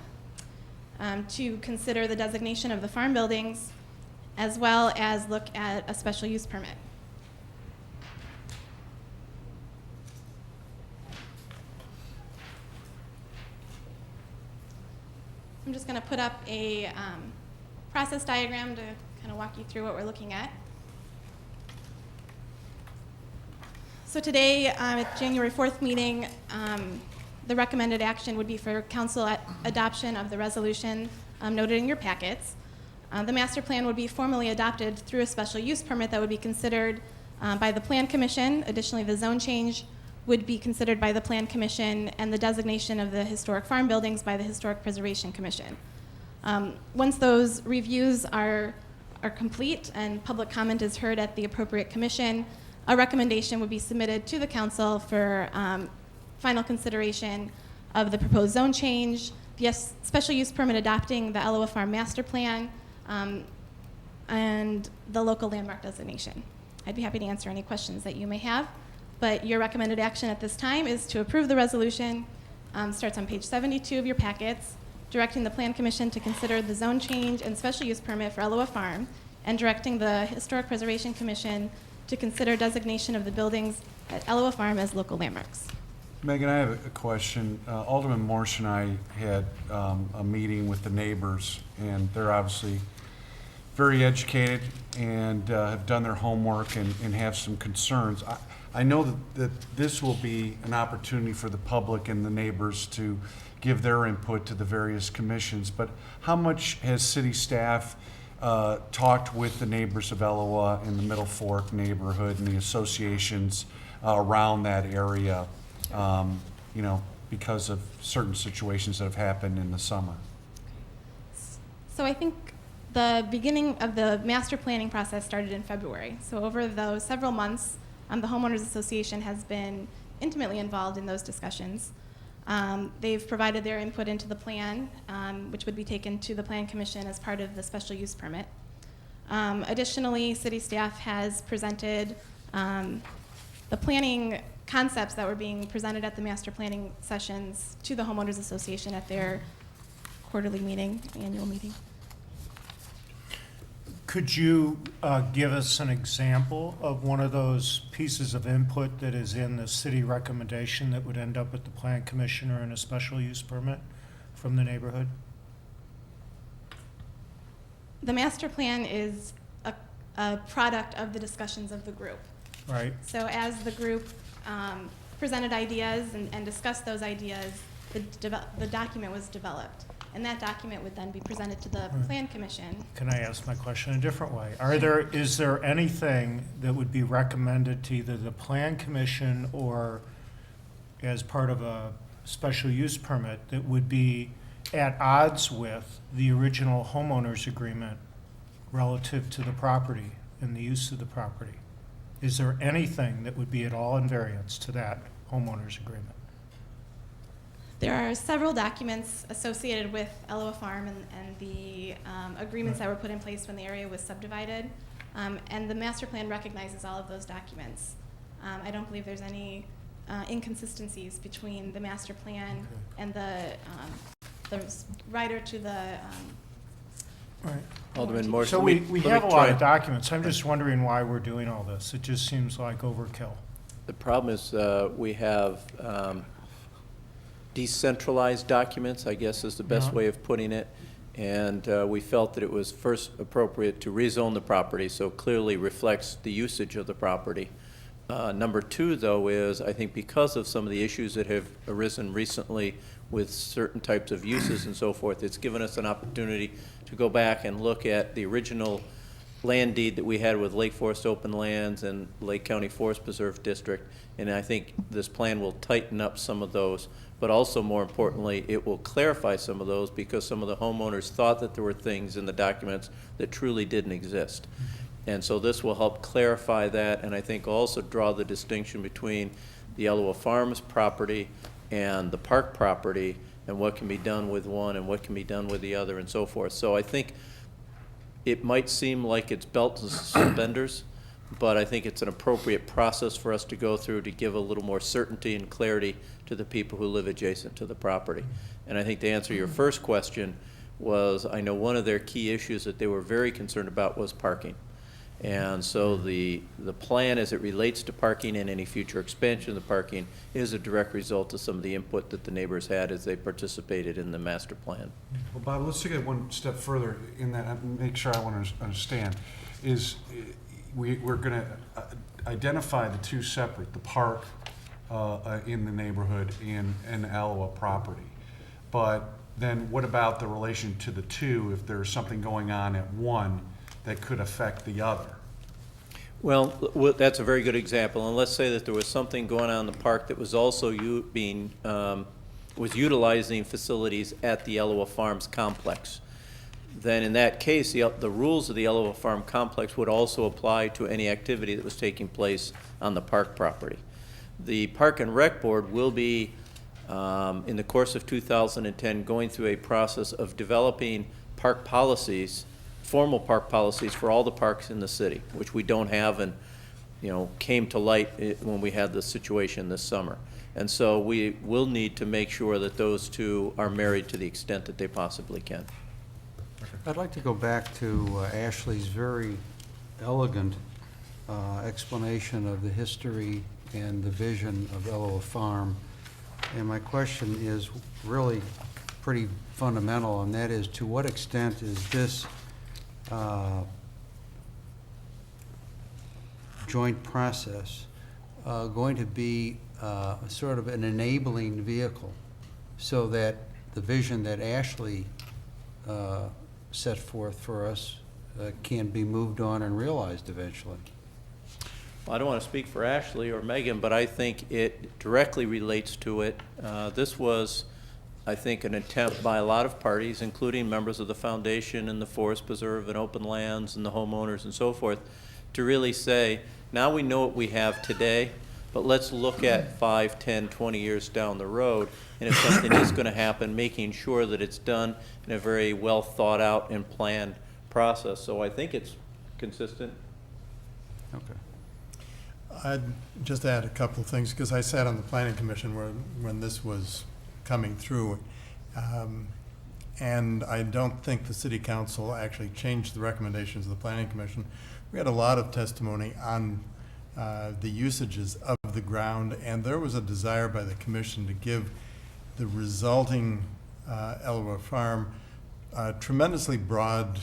to consider the designation of the farm buildings, as well as look at a special use permit. I'm just going to put up a process diagram to kind of walk you through what we're looking at. So today, at January 4th meeting, the recommended action would be for council adoption of the resolution noted in your packets. The master plan would be formally adopted through a special use permit that would be considered by the Plan Commission. Additionally, the zone change would be considered by the Plan Commission, and the designation of the historic farm buildings by the Historic Preservation Commission. Once those reviews are complete and public comment is heard at the appropriate commission, a recommendation would be submitted to the council for final consideration of the proposed zone change, the special use permit adopting the Eloa Farm Master Plan, and the local landmark designation. I'd be happy to answer any questions that you may have, but your recommended action at this time is to approve the resolution. Starts on page 72 of your packets, directing the Plan Commission to consider the zone change and special use permit for Eloa Farm, and directing the Historic Preservation Commission to consider designation of the buildings at Eloa Farm as local landmarks. Megan, I have a question. Alderman Morse and I had a meeting with the neighbors, and they're obviously very educated and have done their homework and have some concerns. I know that this will be an opportunity for the public and the neighbors to give their input to the various commissions, but how much has city staff talked with the neighbors of Eloa in the Middle Fork neighborhood and the associations around that area, because of certain situations that have happened in the summer? So I think the beginning of the master planning process started in February. So over those several months, the Homeowners Association has been intimately involved in those discussions. They've provided their input into the plan, which would be taken to the Plan Commission as part of the special use permit. Additionally, city staff has presented the planning concepts that were being presented at the master planning sessions to the Homeowners Association at their quarterly meeting, annual meeting. Could you give us an example of one of those pieces of input that is in the city recommendation that would end up at the Plan Commission or in a special use permit from the neighborhood? The master plan is a product of the discussions of the group. Right. So as the group presented ideas and discussed those ideas, the document was developed. And that document would then be presented to the Plan Commission. Can I ask my question a different way? Is there anything that would be recommended to either the Plan Commission or as part of a special use permit that would be at odds with the original homeowners agreement relative to the property and the use of the property? Is there anything that would be at all in variance to that homeowners agreement? There are several documents associated with Eloa Farm and the agreements that were put in place when the area was subdivided. And the master plan recognizes all of those documents. I don't believe there's any inconsistencies between the master plan and the rider to the Right. Alderman Morse. So we have a lot of documents. I'm just wondering why we're doing all this. It just seems like overkill. The problem is we have decentralized documents, I guess is the best way of putting it. And we felt that it was first appropriate to rezone the property so clearly reflects the usage of the property. Number two, though, is I think because of some of the issues that have arisen recently with certain types of uses and so forth, it's given us an opportunity to go back and look at the original land deed that we had with Lake Forest Open Lands and Lake County Forest Preserve District. And I think this plan will tighten up some of those, but also more importantly, it will clarify some of those because some of the homeowners thought that there were things in the documents that truly didn't exist. And so this will help clarify that, and I think also draw the distinction between the Eloa Farms property and the park property and what can be done with one and what can be done with the other and so forth. So I think it might seem like it's belts and suspenders, but I think it's an appropriate process for us to go through to give a little more certainty and clarity to the people who live adjacent to the property. And I think to answer your first question was, I know one of their key issues that they were very concerned about was parking. And so the plan as it relates to parking and any future expansion of the parking is a direct result of some of the input that the neighbors had as they participated in the master plan. Well, Bob, let's take it one step further in that, and make sure I want to understand, is we're going to identify the two separate, the park in the neighborhood in an Alloa property. But then what about the relation to the two if there's something going on at one that could affect the other? Well, that's a very good example, and let's say that there was something going on in the park that was also was utilizing facilities at the Alloa Farms complex. Then in that case, the rules of the Alloa Farm complex would also apply to any activity that was taking place on the park property. The Park and Rec Board will be, in the course of 2010, going through a process of developing park policies, formal park policies for all the parks in the city, which we don't have and, came to light when we had the situation this summer. And so we will need to make sure that those two are married to the extent that they possibly can. I'd like to go back to Ashley's very elegant explanation of the history and the vision of Alloa Farm. And my question is really pretty fundamental, and that is, to what extent is this joint process going to be sort of an enabling vehicle so that the vision that Ashley set forth for us can be moved on and realized eventually? Well, I don't want to speak for Ashley or Megan, but I think it directly relates to it. This was, I think, an attempt by a lot of parties, including members of the foundation and the Forest Preserve and Open Lands and the homeowners and so forth, to really say, now we know what we have today, but let's look at 5, 10, 20 years down the road, and if something is going to happen, making sure that it's done in a very well thought out and planned process. So I think it's consistent. Okay. I'd just add a couple of things, because I sat on the Planning Commission when this was coming through. And I don't think the City Council actually changed the recommendations of the Planning Commission. We had a lot of testimony on the usages of the ground, and there was a desire by the Commission to give the resulting Alloa Farm tremendously broad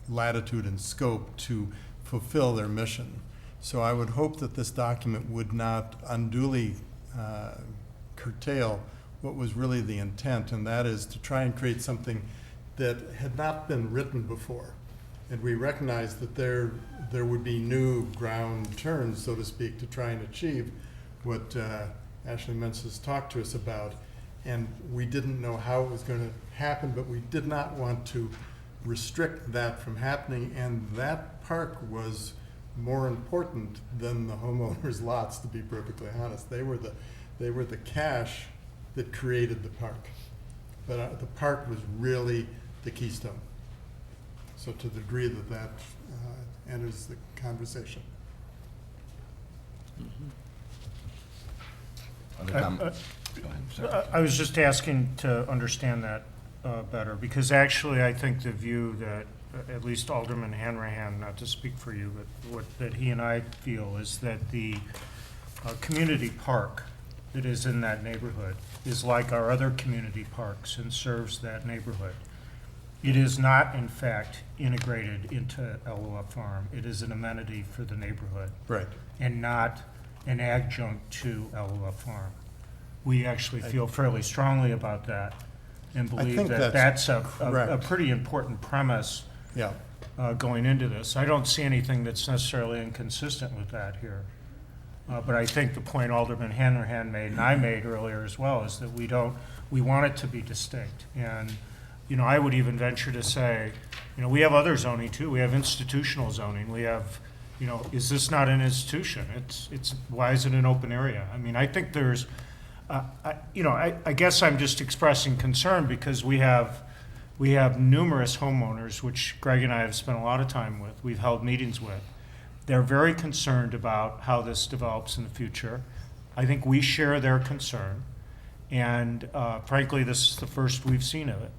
latitude and scope to fulfill their mission. So I would hope that this document would not unduly curtail what was really the intent, and that is to try and create something that had not been written before. And we recognize that there would be new ground turns, so to speak, to try and achieve what Ashley Mentz has talked to us about. And we didn't know how it was going to happen, but we did not want to restrict that from happening. And that park was more important than the homeowners' lots, to be perfectly honest. They were the cash that created the park. But the park was really the keystone. So to the degree that that enters the conversation. I was just asking to understand that better, because actually I think the view that at least Alderman Hanrahan, not to speak for you, but that he and I feel is that the community park that is in that neighborhood is like our other community parks and serves that neighborhood. It is not, in fact, integrated into Alloa Farm. It is an amenity for the neighborhood. Right. And not an adjunct to Alloa Farm. We actually feel fairly strongly about that and believe that that's a pretty important premise going into this. I don't see anything that's necessarily inconsistent with that here. But I think the point Alderman Hanrahan made, and I made earlier as well, is that we want it to be distinct. And I would even venture to say, we have other zoning too. We have institutional zoning. We have, is this not an institution? It's why is it an open area? I mean, I think there's, I guess I'm just expressing concern because we have numerous homeowners, which Greg and I have spent a lot of time with. We've held meetings with. They're very concerned about how this develops in the future. I think we share their concern, and frankly, this is the first we've seen of it.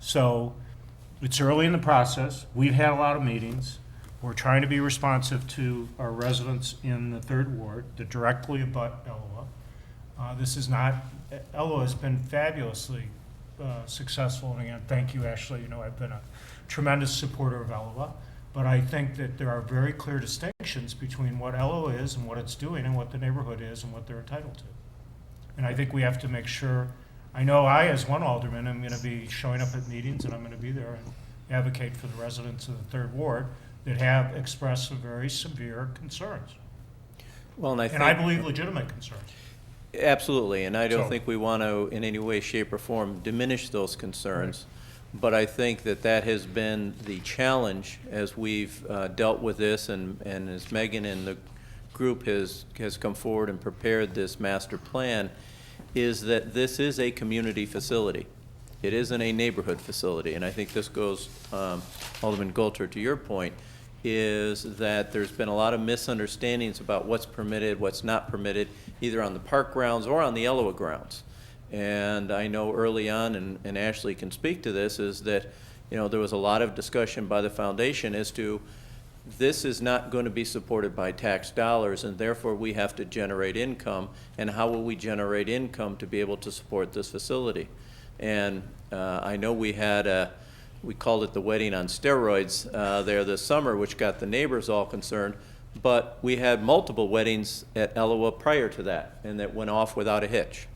So it's early in the process. We've had a lot of meetings. We're trying to be responsive to our residents in the 3rd Ward that directly abut Alloa. This is not, Alloa has been fabulously successful, and again, thank you, Ashley. I've been a tremendous supporter of Alloa. But I think that there are very clear distinctions between what Ello is and what it's doing and what the neighborhood is and what they're entitled to. And I think we have to make sure, I know I, as one alderman, am going to be showing up at meetings and I'm going to be there and advocate for the residents of the Third Ward that have expressed some very severe concerns. Well, and I think. And I believe legitimate concerns. Absolutely, and I don't So- think we want to, in any way, shape, or form, diminish those concerns. But I think that that has been the challenge as we've dealt with this, and as Megan and the group has come forward and prepared this master plan, is that this is a community facility. It isn't a neighborhood facility, and I think this goes, Alderman Golter, to your point, is that there's been a lot of misunderstandings about what's permitted, what's not permitted, either on the park grounds or on the Elloa grounds. And I know early on, and Ashley can speak to this, is that, there was a lot of discussion by the foundation as to this is not going to be supported by tax dollars, and therefore we have to generate income, and how will we generate income to be able to support this facility? And I know we called it the wedding on steroids there this summer, which got the neighbors all concerned, but we had multiple weddings at Elloa prior to that, and that went off without a hitch.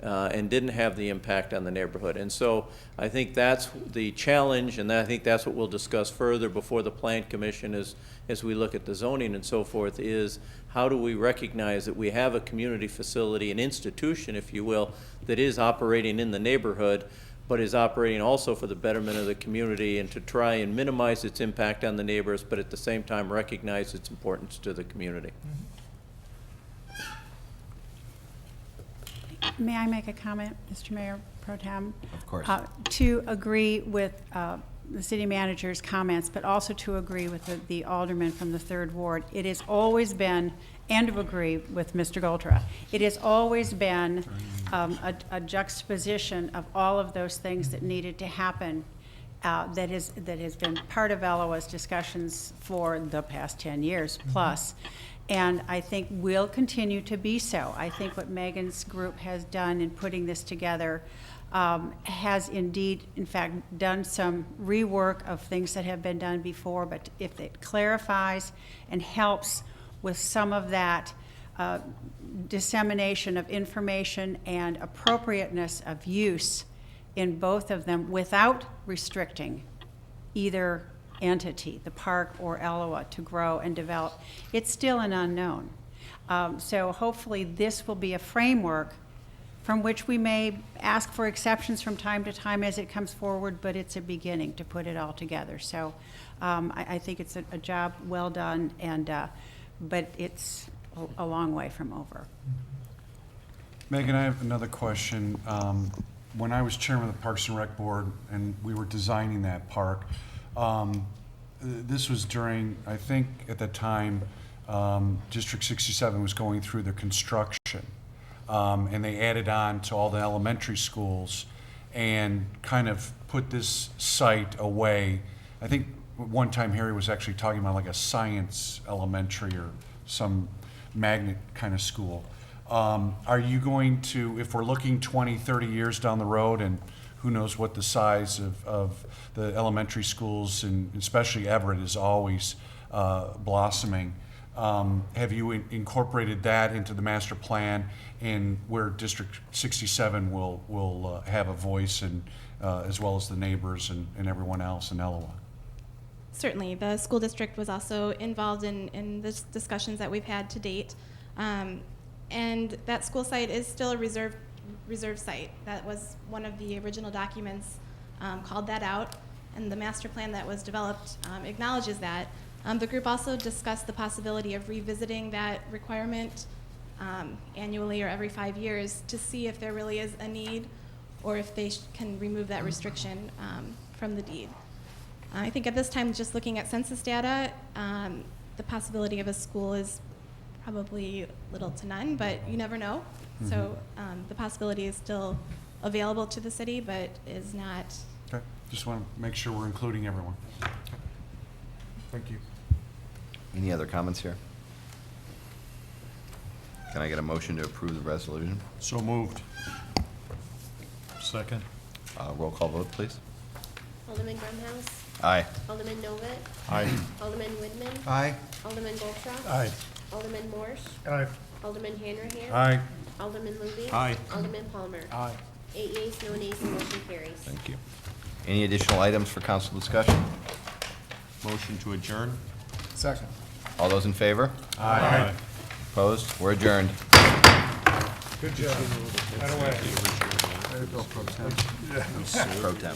And didn't have the impact on the neighborhood. And so I think that's the challenge, and I think that's what we'll discuss further before the Plan Commission as we look at the zoning and so forth, is how do we recognize that we have a community facility, an institution, if you will, that is operating in the neighborhood, but is operating also for the betterment of the community and to try and minimize its impact on the neighbors, but at the same time recognize its importance to the community. May I make a comment, Mr. Mayor Pro Tem? Of course. To agree with the city manager's comments, but also to agree with the alderman from the Third Ward. It has always been, and to agree with Mr. Goltra, it has always been a juxtaposition of all of those things that needed to happen that has been part of Elloa's discussions for the past 10 years plus. And I think will continue to be so. I think what Megan's group has done in putting this together has indeed, in fact, done some rework of things that have been done before, but if it clarifies and helps with some of that dissemination of information and appropriateness of use in both of them without restricting either entity, the park or Elloa, to grow and develop, it's still an unknown. So hopefully this will be a framework from which we may ask for exceptions from time to time as it comes forward, but it's a beginning to put it all together. So I think it's a job well done, and but it's a long way from over. Megan, I have another question. When I was chairman of the Parks and Rec Board and we were designing that park, this was during, I think at the time, District 67 was going through the construction. And they added on to all the elementary schools and kind of put this site away. I think one time Harry was actually talking about like a science elementary or some magnet kind of school. Are you going to, if we're looking 20, 30 years down the road, and who knows what the size of the elementary schools, and especially Everett is always blossoming, have you incorporated that into the master plan, and where District 67 will have a voice, and as well as the neighbors and everyone else in Elloa? Certainly. The school district was also involved in the discussions that we've had to date. And that school site is still a reserve site. That was one of the original documents called that out, and the master plan that was developed acknowledges that. The group also discussed the possibility of revisiting that requirement annually or every 5 years to see if there really is a need or if they can remove that restriction from the deed. I think at this time, just looking at census data, the possibility of a school is probably little to none, but you never know. Mm-hmm. So the possibility is still available to the city, but is not. Okay, just want to make sure we're including everyone. Thank you. Any other comments here? Can I get a motion to approve the resolution? So moved. Second. Roll call vote, please. Alderman Grumhouse. Aye. Alderman Novak. Aye. Alderman Whitman. Aye. Alderman Goldschmidt. Aye. Alderman Morse. Aye. Alderman Hanrahan. Aye. Alderman Luby. Aye. Alderman Palmer. Aye. 8 yeas, no nays, the motion carries. Thank you. Any additional items for council discussion? Motion to adjourn? Second. All those in favor? Aye. Opposed? We're adjourned. Good job. Right away. Pro tem.